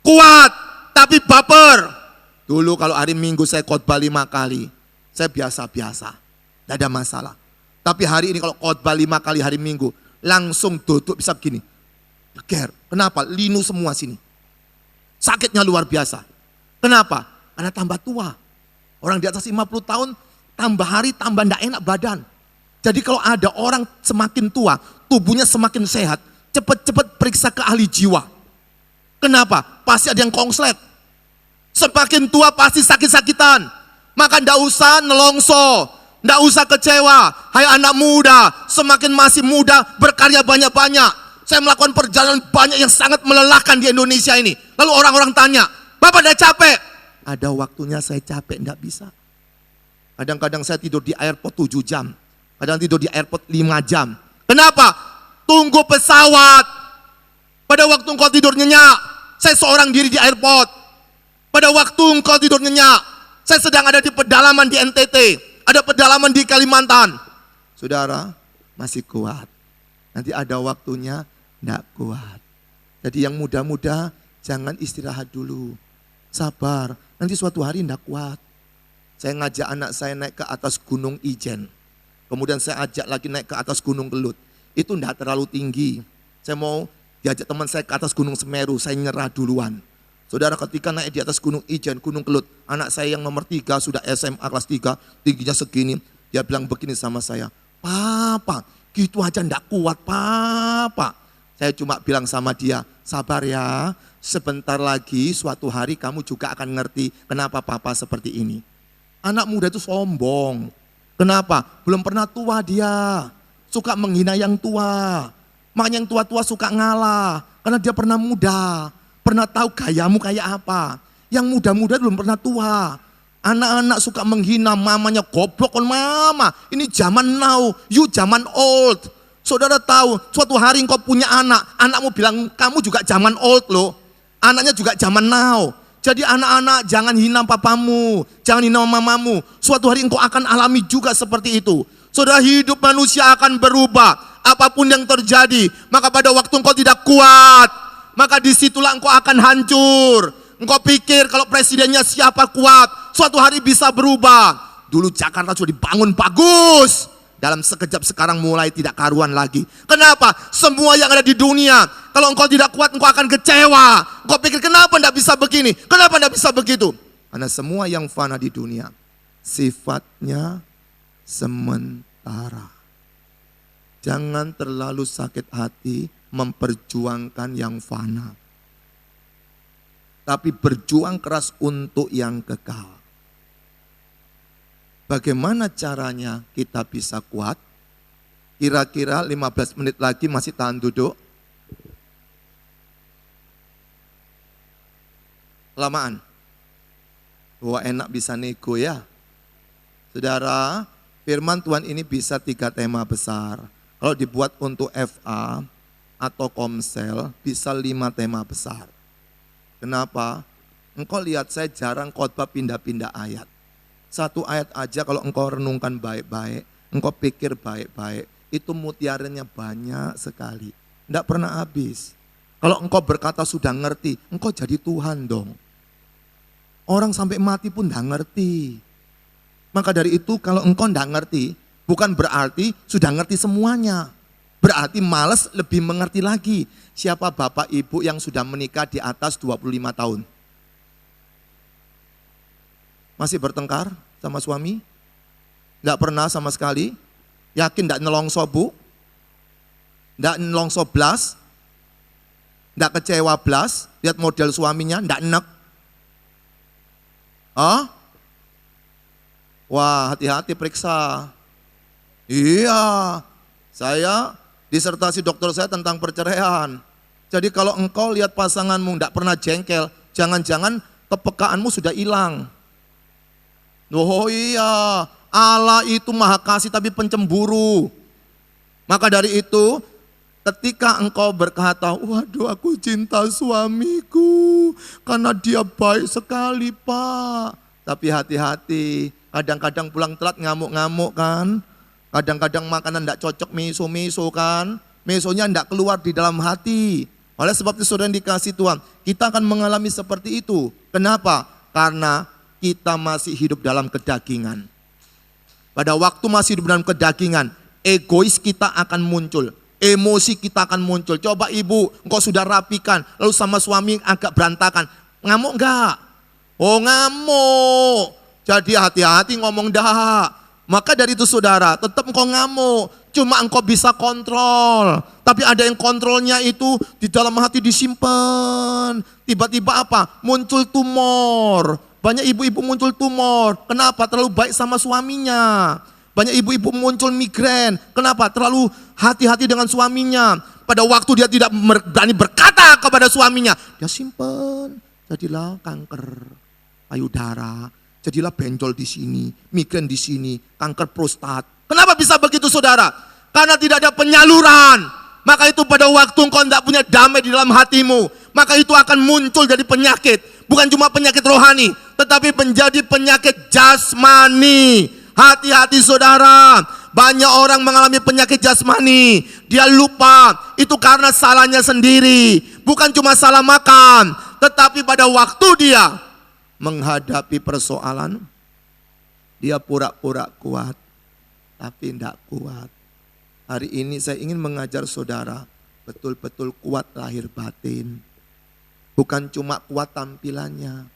Kuat, tapi baper. Dulu kalau hari Minggu saya khotbah 5 kali, saya biasa-biasa, tidak ada masalah. Tapi hari ini kalau khotbah 5 kali hari Minggu, langsung duduk bisa begini. Ger, kenapa? Linu semua sini. Sakitnya luar biasa. Kenapa? Karena tambah tua. Orang di atas 50 tahun, tambah hari tambah tidak enak badan. Jadi kalau ada orang semakin tua, tubuhnya semakin sehat, cepat-cepat periksa ke ahli jiwa. Kenapa? Pasti ada yang konslet. Semakin tua pasti sakit-sakitan. Maka tidak usah nelongso. Nggak usah kecewa. Hai anak muda, semakin masih muda, berkarya banyak-banyak. Saya melakukan perjalanan banyak yang sangat melelahkan di Indonesia ini. Lalu orang-orang tanya, Bapak udah capek? Ada waktunya saya capek, enggak bisa. Kadang-kadang saya tidur di airport 7 jam. Kadang tidur di airport 5 jam. Kenapa? Tunggu pesawat. Pada waktu engkau tidur nyenyak, saya seorang diri di airport. Pada waktu engkau tidur nyenyak, saya sedang ada di pedalaman di NTT. Ada pedalaman di Kalimantan. Saudara, masih kuat. Nanti ada waktunya, enggak kuat. Jadi yang muda-muda, jangan istirahat dulu. Sabar, nanti suatu hari enggak kuat. Saya ngajak anak saya naik ke atas Gunung Ijen. Kemudian saya ajak lagi naik ke atas Gunung Kelut. Itu enggak terlalu tinggi. Saya mau diajak teman saya ke atas Gunung Semeru, saya nyerah duluan. Saudara, ketika naik di atas Gunung Ijen, Gunung Kelut, anak saya yang nomor 3 sudah SMA kelas 3, tingginya segini. Dia bilang begini sama saya, Papa, gitu aja enggak kuat Papa. Saya cuma bilang sama dia, sabar ya, sebentar lagi suatu hari kamu juga akan ngerti kenapa Papa seperti ini. Anak muda itu sombong. Kenapa? Belum pernah tua dia, suka menghina yang tua. Makanya yang tua-tua suka ngalah, karena dia pernah muda. Pernah tahu gayamu kayak apa. Yang muda-muda belum pernah tua. Anak-anak suka menghina mamanya, goblok kan mama. Ini zaman now, you zaman old. Saudara tahu, suatu hari engkau punya anak, anakmu bilang kamu juga zaman old loh. Anaknya juga zaman now. Jadi anak-anak jangan hina papamu, jangan hina mamamu. Suatu hari engkau akan alami juga seperti itu. Saudara, hidup manusia akan berubah. Apapun yang terjadi, maka pada waktu engkau tidak kuat, maka disitulah engkau akan hancur. Engkau pikir kalau presidennya siapa kuat, suatu hari bisa berubah. Dulu Jakarta sudah dibangun bagus, dalam sekejap sekarang mulai tidak karuan lagi. Kenapa? Semua yang ada di dunia, kalau engkau tidak kuat engkau akan kecewa. Engkau pikir kenapa tidak bisa begini, kenapa tidak bisa begitu. Karena semua yang fana di dunia sifatnya sementara. Jangan terlalu sakit hati memperjuangkan yang fana. Tapi berjuang keras untuk yang kekal. Bagaimana caranya kita bisa kuat? Kira-kira 15 menit lagi, masih tahan duduk. Lamaan. Wah, enak bisa nego ya. Saudara, firman Tuhan ini bisa 3 tema besar. Kalau dibuat untuk FA atau Komsel, bisa 5 tema besar. Kenapa? Engkau lihat saya jarang khotbah pindah-pindah ayat. Satu ayat aja kalau engkau renungkan baik-baik, engkau pikir baik-baik, itu mutiaranya banyak sekali. Tidak pernah habis. Kalau engkau berkata sudah ngerti, engkau jadi Tuhan dong. Orang sampai mati pun tidak ngerti. Maka dari itu kalau engkau tidak ngerti, bukan berarti sudah ngerti semuanya. Berarti malas lebih mengerti lagi. Siapa bapak ibu yang sudah menikah di atas 25 tahun? Masih bertengkar sama suami? Tidak pernah sama sekali? Yakin tidak nelongso bu? Tidak nelongso blas? Tidak kecewa blas? Lihat model suaminya, tidak enak? Wah, hati-hati periksa. Iya, saya disertasi dokter saya tentang perceraian. Jadi kalau engkau lihat pasanganmu tidak pernah jengkel, jangan-jangan kepekaanmu sudah hilang. Oh iya, Allah itu maha kasih tapi pencemburu. Maka dari itu, ketika engkau berkata, waduh aku cinta suamiku, karena dia baik sekali Pak. Tapi hati-hati, kadang-kadang pulang telat ngamuk-ngamuk kan. Kadang-kadang makanan tidak cocok, meso-meso kan. Mesonya tidak keluar di dalam hati. Oleh sebab itu saudara yang dikasih Tuhan, kita akan mengalami seperti itu. Kenapa? Karena kita masih hidup dalam kedagingan. Pada waktu masih hidup dalam kedagingan, egois kita akan muncul. Emosi kita akan muncul. Coba ibu, engkau sudah rapikan, lalu sama suami agak berantakan. Ngamuk enggak? Oh ngamuk. Jadi hati-hati ngomong dah. Maka dari itu saudara, tetap engkau ngamuk, cuma engkau bisa kontrol. Tapi ada yang kontrolnya itu di dalam hati disimpan. Tiba-tiba apa? Muncul tumor. Banyak ibu-ibu muncul tumor. Kenapa? Terlalu baik sama suaminya. Banyak ibu-ibu muncul migrain. Kenapa? Terlalu hati-hati dengan suaminya. Pada waktu dia tidak berani berkata kepada suaminya, dia simpen. Jadilah kanker payudara, jadilah benjol di sini, migrain di sini, kanker prostat. Kenapa bisa begitu saudara? Karena tidak ada penyaluran. Maka itu pada waktu engkau tidak punya damai di dalam hatimu, maka itu akan muncul jadi penyakit. Bukan cuma penyakit rohani, tetapi menjadi penyakit jasmani. Hati-hati saudara, banyak orang mengalami penyakit jasmani. Dia lupa, itu karena salahnya sendiri. Bukan cuma salah makan, tetapi pada waktu dia menghadapi persoalan, dia pura-pura kuat, tapi tidak kuat. Hari ini saya ingin mengajar saudara, betul-betul kuat lahir batin. Bukan cuma kuat tampilannya,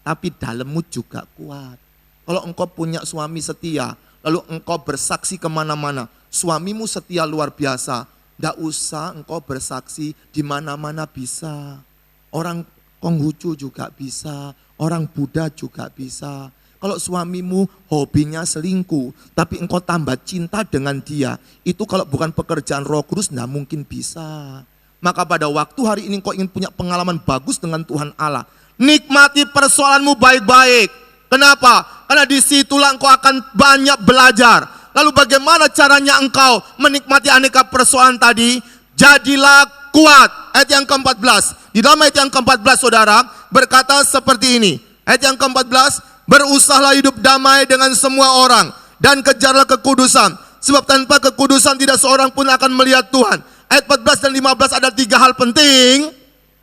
tapi dalammu juga kuat. Kalau engkau punya suami setia, lalu engkau bersaksi kemana-mana, suamimu setia luar biasa, tidak usah engkau bersaksi di mana-mana bisa. Orang Konghucu juga bisa, orang Buddha juga bisa. Kalau suamimu hobinya selingkuh, tapi engkau tambah cinta dengan dia, itu kalau bukan pekerjaan Roh Kudus tidak mungkin bisa. Maka pada waktu hari ini engkau ingin punya pengalaman bagus dengan Tuhan Allah, nikmati persoalanmu baik-baik. Kenapa? Karena disitulah engkau akan banyak belajar. Lalu bagaimana caranya engkau menikmati aneka persoalan tadi? Jadilah kuat. Ayat yang ke-14. Di dalam ayat yang ke-14 saudara berkata seperti ini. Ayat yang ke-14, berusahalah hidup damai dengan semua orang dan kejarlah kekudusan. Sebab tanpa kekudusan tidak seorang pun akan melihat Tuhan. Ayat 14 dan 15 ada 3 hal penting.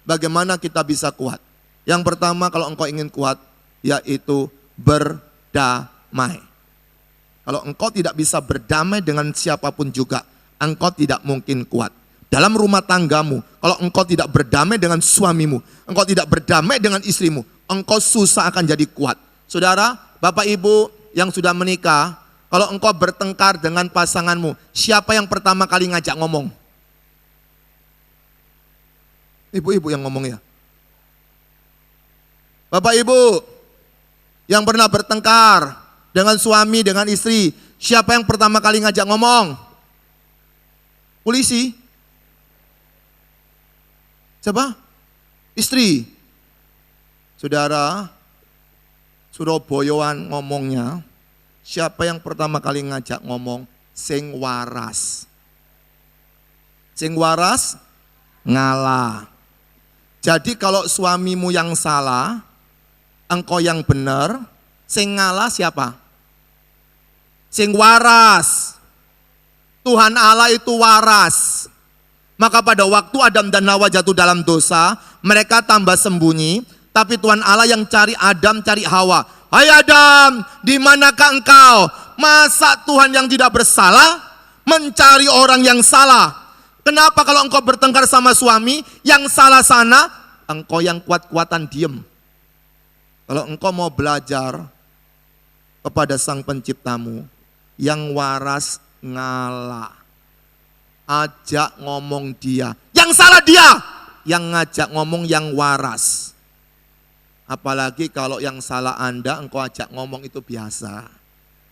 Bagaimana kita bisa kuat? Yang pertama kalau engkau ingin kuat, yaitu berdamai. Kalau engkau tidak bisa berdamai dengan siapapun juga, engkau tidak mungkin kuat. Dalam rumah tanggamu, kalau engkau tidak berdamai dengan suamimu, engkau tidak berdamai dengan istrimu, engkau susah akan jadi kuat. Saudara, Bapak Ibu yang sudah menikah, kalau engkau bertengkar dengan pasanganmu, siapa yang pertama kali ngajak ngomong? Ibu-ibu yang ngomong ya. Bapak Ibu yang pernah bertengkar dengan suami, dengan istri, siapa yang pertama kali ngajak ngomong? Polisi? Siapa? Istri. Saudara, Surabayaan ngomongnya, siapa yang pertama kali ngajak ngomong? Sing waras. Sing waras ngalah. Jadi kalau suamimu yang salah, engkau yang benar, sing ngalah siapa? Sing waras. Tuhan Allah itu waras. Maka pada waktu Adam dan Hawa jatuh dalam dosa, mereka tambah sembunyi, tapi Tuhan Allah yang cari Adam, cari Hawa. Hai Adam, di manakah engkau? Masa Tuhan yang tidak bersalah mencari orang yang salah? Kenapa kalau engkau bertengkar sama suami, yang salah sana, engkau yang kuat-kuatan diem. Kalau engkau mau belajar kepada Sang Penciptamu, yang waras ngalah. Ajak ngomong dia. Yang salah dia, yang ngajak ngomong yang waras. Apalagi kalau yang salah Anda, engkau ajak ngomong itu biasa.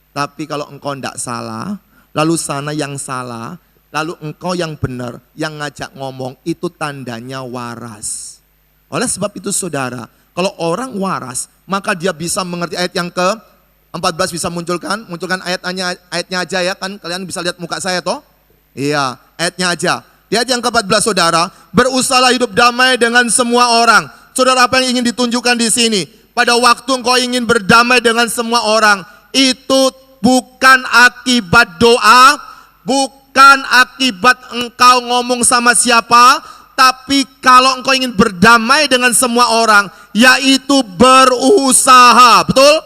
Tapi kalau engkau tidak salah, lalu sana yang salah, lalu engkau yang benar, yang ngajak ngomong, itu tandanya waras. Oleh sebab itu saudara, kalau orang waras, maka dia bisa mengerti. Ayat yang ke-14 bisa munculkan ayatnya aja ya kan, kalian bisa lihat muka saya toh? Iya, ayatnya aja. Di ayat yang ke-14 saudara, berusahalah hidup damai dengan semua orang. Saudara, apa yang ingin ditunjukkan di sini? Pada waktu engkau ingin berdamai dengan semua orang, itu bukan akibat doa, bukan akibat engkau ngomong sama siapa, tapi kalau engkau ingin berdamai dengan semua orang, yaitu berusaha. Betul?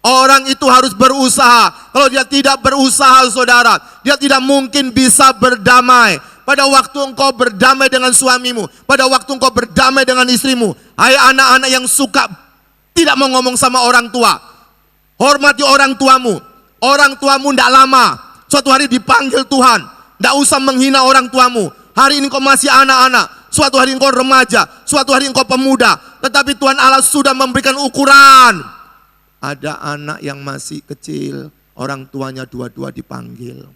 Orang itu harus berusaha. Kalau dia tidak berusaha saudara, dia tidak mungkin bisa berdamai. Pada waktu engkau berdamai dengan suamimu, pada waktu engkau berdamai dengan istrimu, hai anak-anak yang suka tidak mau ngomong sama orang tua, hormati orang tuamu. Orang tuamu tidak lama, suatu hari dipanggil Tuhan. Tidak usah menghina orang tuamu. Hari ini kau masih anak-anak, suatu hari engkau remaja, suatu hari engkau pemuda, tetapi Tuhan Allah sudah memberikan ukuran. Ada anak yang masih kecil, orang tuanya dua-dua dipanggil.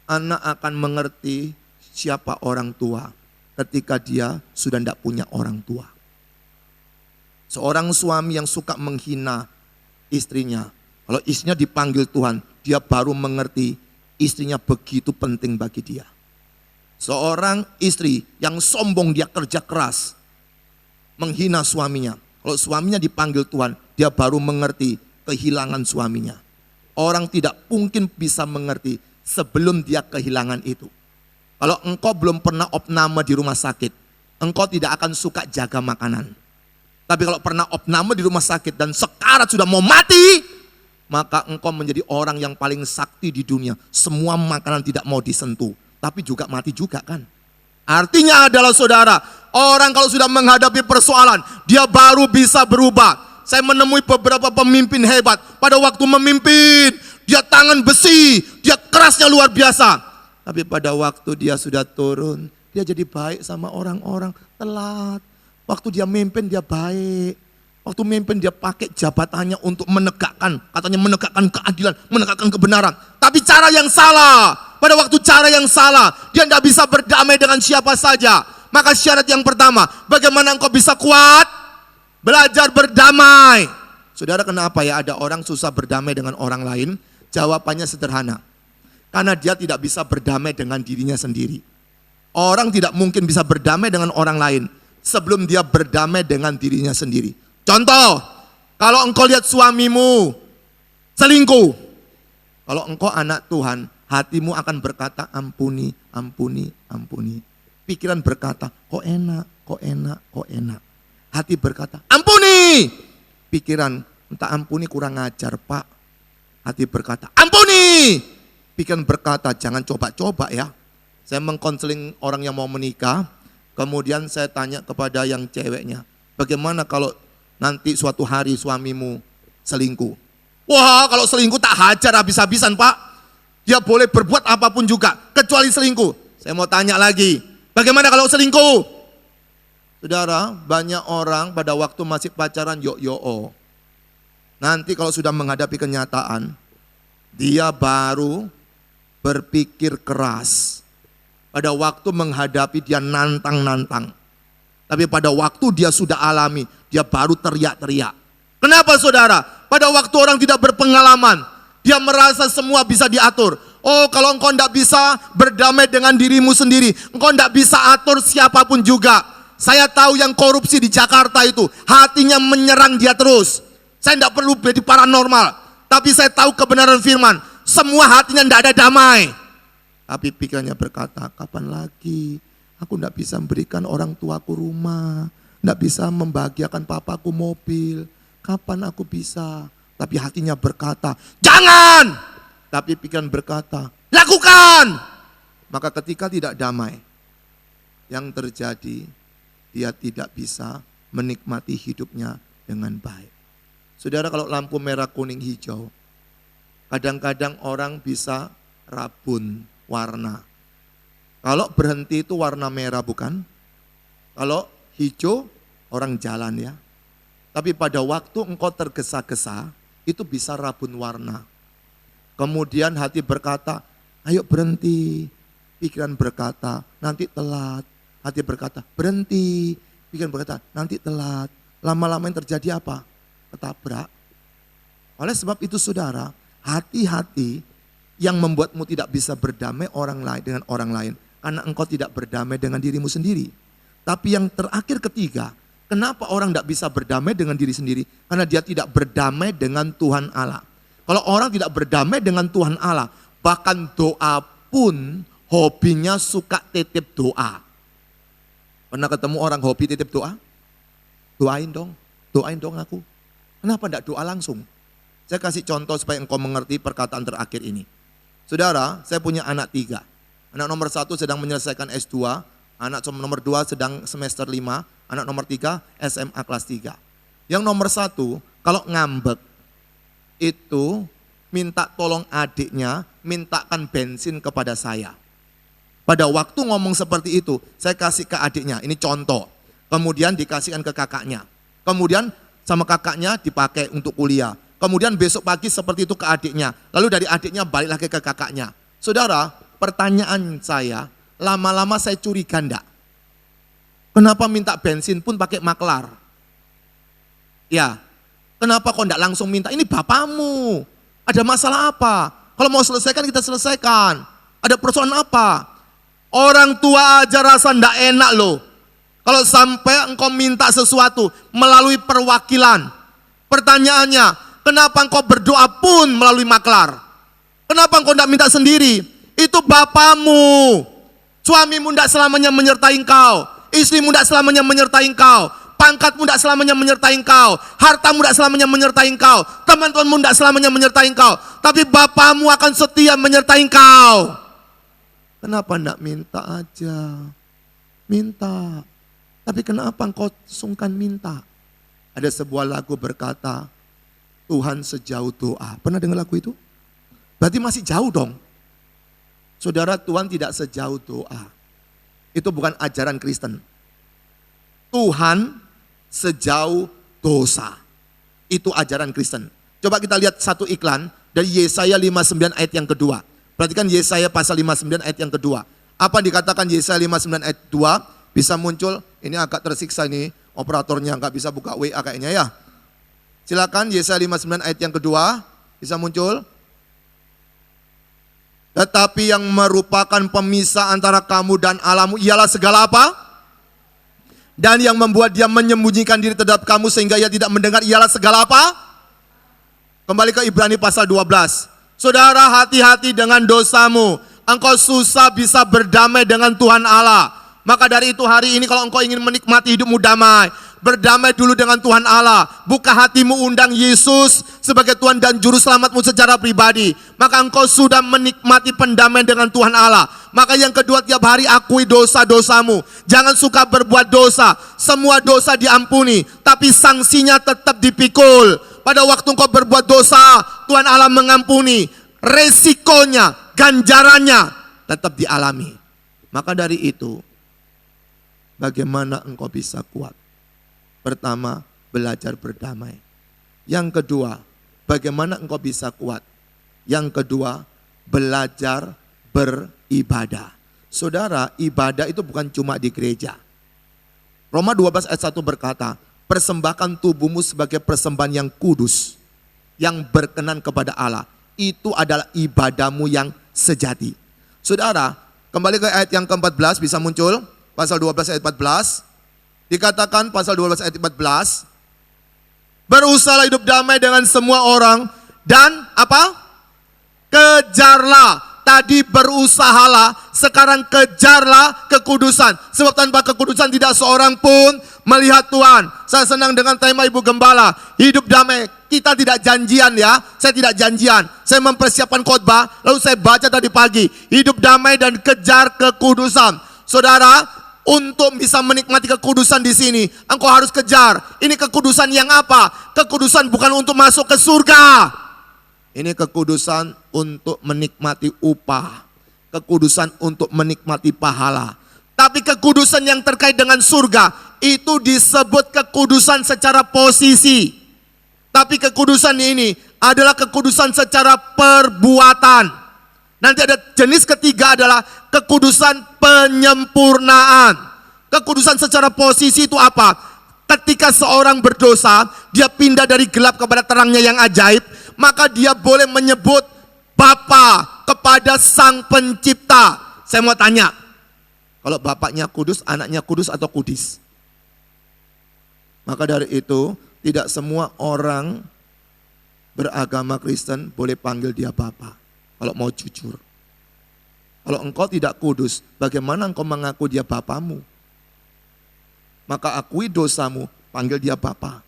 Anak akan mengerti siapa orang tua ketika dia sudah tidak punya orang tua. Seorang suami yang suka menghina istrinya, kalau istrinya dipanggil Tuhan, dia baru mengerti istrinya begitu penting bagi dia. Seorang istri yang sombong, dia kerja keras, menghina suaminya. Kalau suaminya dipanggil Tuhan, dia baru mengerti kehilangan suaminya. Orang tidak mungkin bisa mengerti sebelum dia kehilangan itu. Kalau engkau belum pernah opname di rumah sakit, engkau tidak akan suka jaga makanan. Tapi kalau pernah opname di rumah sakit dan sekarat sudah mau mati, maka engkau menjadi orang yang paling sakti di dunia. Semua makanan tidak mau disentuh, tapi juga mati juga kan. Artinya adalah saudara, orang kalau sudah menghadapi persoalan, dia baru bisa berubah. Saya menemui beberapa pemimpin hebat, pada waktu memimpin, dia tangan besi, dia kerasnya luar biasa. Tapi pada waktu dia sudah turun, dia jadi baik sama orang-orang, telat. Waktu dia memimpin dia baik. Waktu memimpin dia pakai jabatannya untuk menegakkan, katanya menegakkan keadilan, menegakkan kebenaran. Tapi cara yang salah. Pada waktu cara yang salah, dia tidak bisa berdamai dengan siapa saja. Maka syarat yang pertama, bagaimana engkau bisa kuat? Belajar berdamai. Saudara, kenapa ya ada orang susah berdamai dengan orang lain? Jawabannya sederhana. Karena dia tidak bisa berdamai dengan dirinya sendiri. Orang tidak mungkin bisa berdamai dengan orang lain sebelum dia berdamai dengan dirinya sendiri. Contoh, kalau engkau lihat suamimu selingkuh, kalau engkau anak Tuhan, hatimu akan berkata ampuni, ampuni, ampuni. Pikiran berkata kok enak, kok enak, kok enak. Hati berkata ampuni. Pikiran entah ampuni kurang ajar Pak. Hati berkata ampuni. Pikiran berkata jangan coba-coba ya. Saya mengkonseling orang yang mau menikah. Kemudian saya tanya kepada yang ceweknya, bagaimana kalau nanti suatu hari suamimu selingkuh? Wah, kalau selingkuh tak hajar habis-habisan Pak. Dia boleh berbuat apapun juga, kecuali selingkuh. Saya mau tanya lagi, bagaimana kalau selingkuh? Saudara, banyak orang pada waktu masih pacaran yo-yo. Nanti kalau sudah menghadapi kenyataan, dia baru berpikir keras. Pada waktu menghadapi dia nantang-nantang. Tapi pada waktu dia sudah alami, dia baru teriak-teriak. Kenapa saudara? Pada waktu orang tidak berpengalaman, dia merasa semua bisa diatur. Oh, kalau engkau tidak bisa berdamai dengan dirimu sendiri, engkau tidak bisa atur siapapun juga. Saya tahu yang korupsi di Jakarta itu, hatinya menyerang dia terus. Saya tidak perlu jadi paranormal, tapi saya tahu kebenaran firman. Semua hatinya tidak ada damai. Tapi pikirannya berkata, kapan lagi? Aku tidak bisa memberikan orang tuaku rumah, tidak bisa membahagiakan papaku mobil. Kapan aku bisa? Tapi hatinya berkata, jangan! Tapi pikiran berkata, lakukan! Maka ketika tidak damai, yang terjadi, dia tidak bisa menikmati hidupnya dengan baik. Saudara, kalau lampu merah, kuning, hijau, kadang-kadang orang bisa rabun warna. Kalau berhenti itu warna merah bukan? Kalau hijau orang jalan ya. Tapi pada waktu engkau tergesa-gesa, itu bisa rabun warna. Kemudian hati berkata, ayo berhenti. Pikiran berkata, nanti telat. Hati berkata, berhenti. Pikiran berkata, nanti telat. Lama-lama yang terjadi apa? Ketabrak. Oleh sebab itu saudara, hati-hati yang membuatmu tidak bisa berdamai orang lain dengan orang lain. Karena engkau tidak berdamai dengan dirimu sendiri. Tapi yang terakhir ketiga, kenapa orang tidak bisa berdamai dengan diri sendiri? Karena dia tidak berdamai dengan Tuhan Allah. Kalau orang tidak berdamai dengan Tuhan Allah, bahkan doa pun hobinya suka titip doa. Pernah ketemu orang hobi titip doa? Doain dong aku. Kenapa tidak doa langsung? Saya kasih contoh supaya engkau mengerti perkataan terakhir ini. Saudara, saya punya anak 3. Anak nomor 1 sedang menyelesaikan S2, anak nomor 2 sedang semester 5, anak nomor 3 SMA kelas 3. Yang nomor 1, kalau ngambek, itu minta tolong adiknya, mintakan bensin kepada saya. Pada waktu ngomong seperti itu, saya kasih ke adiknya, ini contoh. Kemudian dikasihkan ke kakaknya. Kemudian sama kakaknya dipakai untuk kuliah. kemudian besok pagi seperti itu ke adiknya, lalu dari adiknya balik lagi ke kakaknya. Saudara, pertanyaan saya, lama-lama saya curiga enggak? Kenapa minta bensin pun pakai maklar? Ya, kenapa kok enggak langsung minta? Ini bapamu, ada masalah apa? Kalau mau selesaikan kita selesaikan. Ada persoalan apa? Orang tua aja rasa enggak enak loh. Kalau sampai engkau minta sesuatu melalui perwakilan. Pertanyaannya, kenapa engkau berdoa pun melalui maklar? Kenapa engkau tidak minta sendiri? Itu bapamu. Suamimu tidak selamanya menyertai engkau. Istrimu tidak selamanya menyertai engkau. Pangkatmu tidak selamanya menyertai engkau. Hartamu tidak selamanya menyertai engkau. Teman-temanmu tidak selamanya menyertai engkau. Tapi bapamu akan setia menyertai engkau. Kenapa tidak minta aja? Minta. Tapi kenapa engkau sungkan minta? Ada sebuah lagu berkata, Tuhan sejauh doa. Pernah dengar lagu itu? Berarti masih jauh dong. Saudara, Tuhan tidak sejauh doa. Itu bukan ajaran Kristen. Tuhan sejauh dosa. Itu ajaran Kristen. Coba kita lihat satu iklan dari Yesaya 59 ayat yang kedua. Perhatikan Yesaya pasal 59 ayat yang kedua. Apa dikatakan Yesaya 59 ayat 2? Bisa muncul, ini agak tersiksa ini, operatornya nggak bisa buka WA kayaknya ya. Silakan Yesaya 59 ayat yang kedua, bisa muncul. Tetapi yang merupakan pemisah antara kamu dan Allahmu ialah segala apa? Dan yang membuat dia menyembunyikan diri terhadap kamu sehingga ia tidak mendengar ialah segala apa? Kembali ke Ibrani pasal 12. Saudara, hati-hati dengan dosamu. Engkau susah bisa berdamai dengan Tuhan Allah. Maka dari itu hari ini kalau engkau ingin menikmati hidupmu damai, berdamai dulu dengan Tuhan Allah. Buka hatimu, undang Yesus sebagai Tuhan dan Juru Selamatmu secara pribadi. Maka engkau sudah menikmati pendamaian dengan Tuhan Allah. Maka yang kedua, tiap hari akui dosa-dosamu. Jangan suka berbuat dosa. Semua dosa diampuni, tapi sanksinya tetap dipikul. Pada waktu engkau berbuat dosa, Tuhan Allah mengampuni. Resikonya, ganjarannya tetap dialami. Maka dari itu, bagaimana engkau bisa kuat? Pertama, belajar berdamai. Yang kedua, bagaimana engkau bisa kuat? Yang kedua, belajar beribadah. Saudara, ibadah itu bukan cuma di gereja. Roma 12 ayat 1 berkata, persembahkan tubuhmu sebagai persembahan yang kudus, yang berkenan kepada Allah. Itu adalah ibadahmu yang sejati. Saudara, kembali ke ayat yang ke-14, bisa muncul. Pasal 12 ayat 14, dikatakan pasal 12 ayat 14, berusahalah hidup damai dengan semua orang dan apa? Kejarlah. Tadi berusahalah, sekarang kejarlah kekudusan. Sebab tanpa kekudusan tidak seorang pun melihat Tuhan. Saya senang dengan tema Ibu Gembala, hidup damai. Kita tidak janjian ya, saya tidak janjian. Saya mempersiapkan khotbah, lalu saya baca tadi pagi, hidup damai dan kejar kekudusan. Saudara, untuk bisa menikmati kekudusan di sini, engkau harus kejar. Ini kekudusan yang apa? Kekudusan bukan untuk masuk ke surga. Ini kekudusan untuk menikmati upah. Kekudusan untuk menikmati pahala. Tapi kekudusan yang terkait dengan surga, itu disebut kekudusan secara posisi. Tapi kekudusan ini adalah kekudusan secara perbuatan. Nanti ada jenis ketiga adalah kekudusan penyempurnaan. Kekudusan secara posisi itu apa? Ketika seorang berdosa, dia pindah dari gelap kepada terangnya yang ajaib, maka dia boleh menyebut Bapa kepada Sang Pencipta. Saya mau tanya, kalau bapaknya kudus, anaknya kudus atau kudis? Maka dari itu, tidak semua orang beragama Kristen boleh panggil dia Bapa. Kalau mau jujur. Kalau engkau tidak kudus, bagaimana engkau mengaku dia Bapamu? Maka akui dosamu, panggil dia Bapa.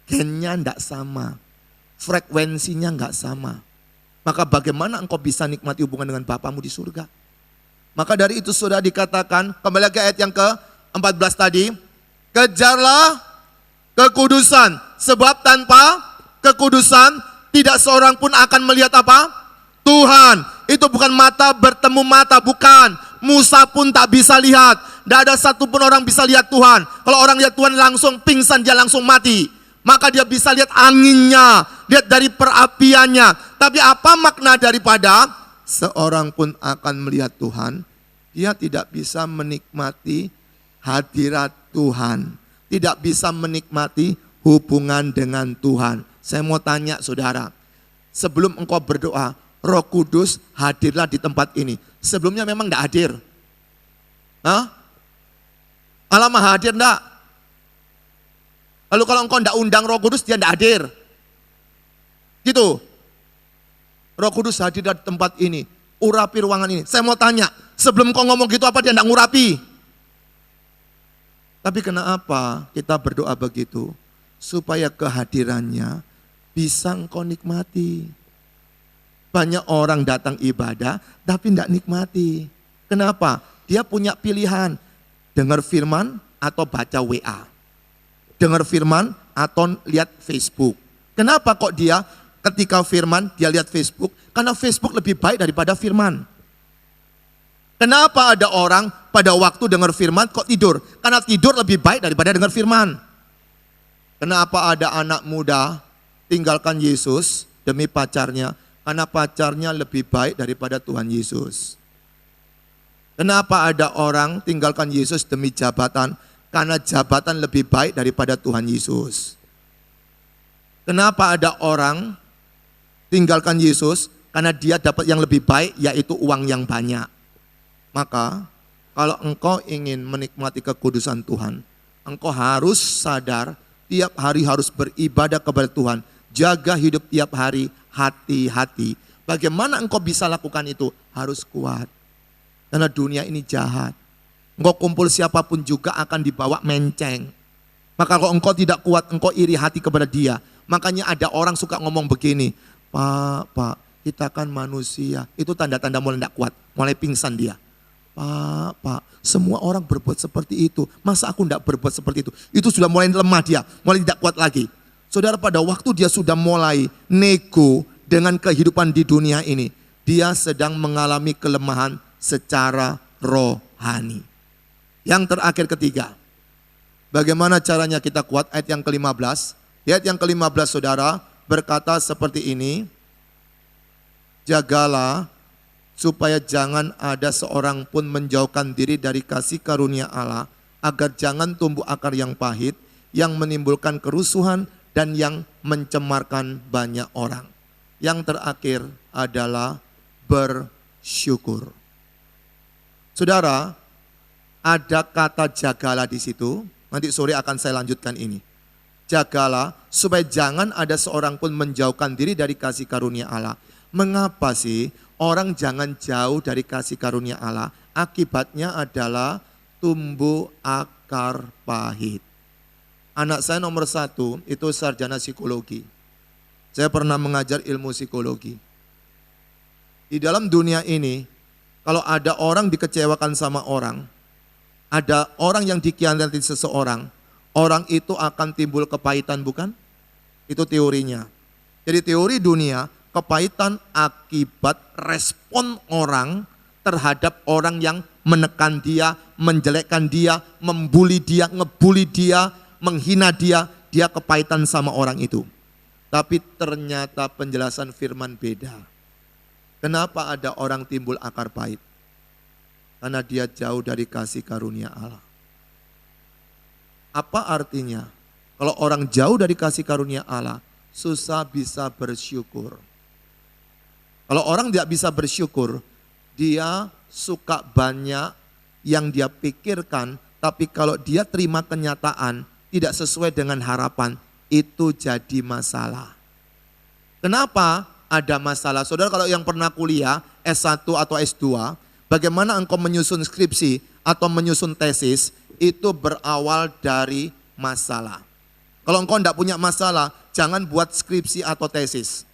Gennya tidak sama. Frekuensinya enggak sama. Maka bagaimana engkau bisa nikmati hubungan dengan Bapamu di surga? Maka dari itu sudah dikatakan, kembali ke ayat yang ke-14 tadi, kejarlah kekudusan, sebab tanpa kekudusan tidak seorang pun akan melihat apa? Tuhan. Itu bukan mata bertemu mata, bukan. Musa pun tak bisa lihat. Tidak ada satupun orang bisa lihat Tuhan. Kalau orang lihat Tuhan langsung pingsan, dia langsung mati. Maka dia bisa lihat anginnya, lihat dari perapiannya. Tapi apa makna daripada seorang pun akan melihat Tuhan, dia tidak bisa menikmati hadirat Tuhan, tidak bisa menikmati hubungan dengan Tuhan. Saya mau tanya saudara, sebelum engkau berdoa, Roh Kudus hadirlah di tempat ini. Sebelumnya memang tidak hadir. Hah? Allah mah hadir enggak? Lalu kalau engkau tidak undang Roh Kudus, dia tidak hadir. Gitu. Roh Kudus hadir di tempat ini, urapi ruangan ini. Saya mau tanya, sebelum engkau ngomong gitu apa dia tidak ngurapi? Tapi kenapa kita berdoa begitu? Supaya kehadirannya bisa engkau nikmati. Banyak orang datang ibadah tapi tidak nikmati. Kenapa? Dia punya pilihan, dengar firman atau baca WA. Dengar firman atau lihat Facebook. Kenapa kok dia ketika firman dia lihat Facebook? Karena Facebook lebih baik daripada firman. Kenapa ada orang pada waktu dengar firman kok tidur? Karena tidur lebih baik daripada dengar firman. Kenapa ada anak muda tinggalkan Yesus demi pacarnya? Karena pacarnya lebih baik daripada Tuhan Yesus. Kenapa ada orang tinggalkan Yesus demi jabatan? Karena jabatan lebih baik daripada Tuhan Yesus. Kenapa ada orang tinggalkan Yesus? Karena dia dapat yang lebih baik, yaitu uang yang banyak. Maka kalau engkau ingin menikmati kekudusan Tuhan, engkau harus sadar tiap hari harus beribadah kepada Tuhan. Jaga hidup tiap hari, hati-hati. Bagaimana engkau bisa lakukan itu? Harus kuat. Karena dunia ini jahat. Engkau kumpul siapapun juga akan dibawa menceng. Maka kalau engkau tidak kuat, engkau iri hati kepada dia. Makanya ada orang suka ngomong begini, Pak, kita kan manusia. Itu tanda-tanda mulai tidak kuat, mulai pingsan dia. Pak, semua orang berbuat seperti itu. Masa aku tidak berbuat seperti itu? Itu sudah mulai lemah dia, mulai tidak kuat lagi. Saudara, pada waktu dia sudah mulai nego dengan kehidupan di dunia ini, dia sedang mengalami kelemahan secara rohani. Yang terakhir ketiga, bagaimana caranya kita kuat? Ayat yang ke-15. Ayat yang ke-15 saudara berkata seperti ini, jagalah supaya jangan ada seorang pun menjauhkan diri dari kasih karunia Allah, agar jangan tumbuh akar yang pahit, yang menimbulkan kerusuhan dan yang mencemarkan banyak orang. Yang terakhir adalah bersyukur. Saudara, ada kata jagalah di situ. Nanti sore akan saya lanjutkan ini. Jagalah supaya jangan ada seorang pun menjauhkan diri dari kasih karunia Allah. Mengapa sih orang jangan jauh dari kasih karunia Allah? Akibatnya adalah tumbuh akar pahit. Anak saya nomor 1 itu sarjana psikologi. Saya pernah mengajar ilmu psikologi. Di dalam dunia ini, kalau ada orang dikecewakan sama orang, ada orang yang dikhianati seseorang, orang itu akan timbul kepahitan, bukan? Itu teorinya. Jadi teori dunia, kepahitan akibat respon orang terhadap orang yang menekan dia, menjelekkan dia, membuli dia, ngebuli dia, menghina dia, dia kepahitan sama orang itu. Tapi ternyata penjelasan firman beda. Kenapa ada orang timbul akar pahit? Karena dia jauh dari kasih karunia Allah. Apa artinya? Kalau orang jauh dari kasih karunia Allah, susah bisa bersyukur. Kalau orang tidak bisa bersyukur, dia suka banyak yang dia pikirkan, tapi kalau dia terima kenyataan tidak sesuai dengan harapan, itu jadi masalah. Kenapa ada masalah? Saudara, kalau yang pernah kuliah S1 atau S2, bagaimana engkau menyusun skripsi atau menyusun tesis, itu berawal dari masalah. Kalau engkau tidak punya masalah, jangan buat skripsi atau tesis.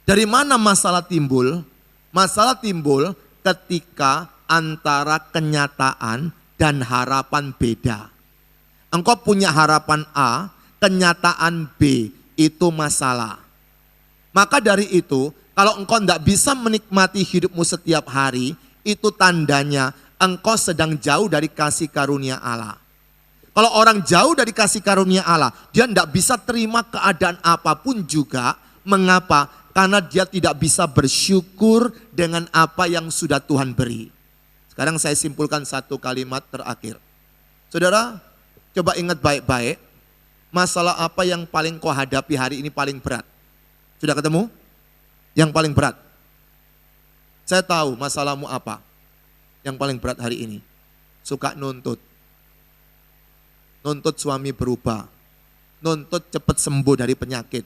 Dari mana masalah timbul? Masalah timbul ketika antara kenyataan dan harapan beda. Engkau punya harapan A, kenyataan B, itu masalah. Maka dari itu, kalau engkau tidak bisa menikmati hidupmu setiap hari, itu tandanya engkau sedang jauh dari kasih karunia Allah. Kalau orang jauh dari kasih karunia Allah, dia tidak bisa terima keadaan apapun juga. Mengapa? Karena dia tidak bisa bersyukur dengan apa yang sudah Tuhan beri. Sekarang saya simpulkan satu kalimat terakhir. Saudara, coba ingat baik-baik. Masalah apa yang paling kau hadapi hari ini paling berat? Sudah ketemu? Yang paling berat. Saya tahu masalahmu apa. Yang paling berat hari ini. Suka nuntut. Nuntut suami berubah. Nuntut cepat sembuh dari penyakit.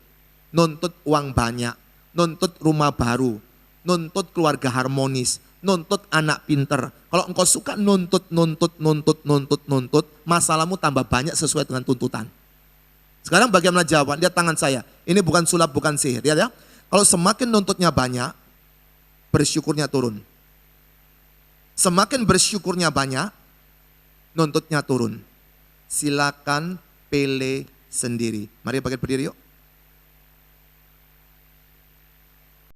Nuntut uang banyak. Nuntut rumah baru. Nuntut keluarga harmonis. Nuntut anak pinter. Kalau engkau suka nuntut, masalahmu tambah banyak sesuai dengan tuntutan. Sekarang bagaimana jawaban? Lihat tangan saya. Ini bukan sulap, bukan sihir. Lihat ya. Kalau semakin nuntutnya banyak, bersyukurnya turun. Semakin bersyukurnya banyak, nuntutnya turun. Silakan pilih sendiri. Mari berdiri yuk.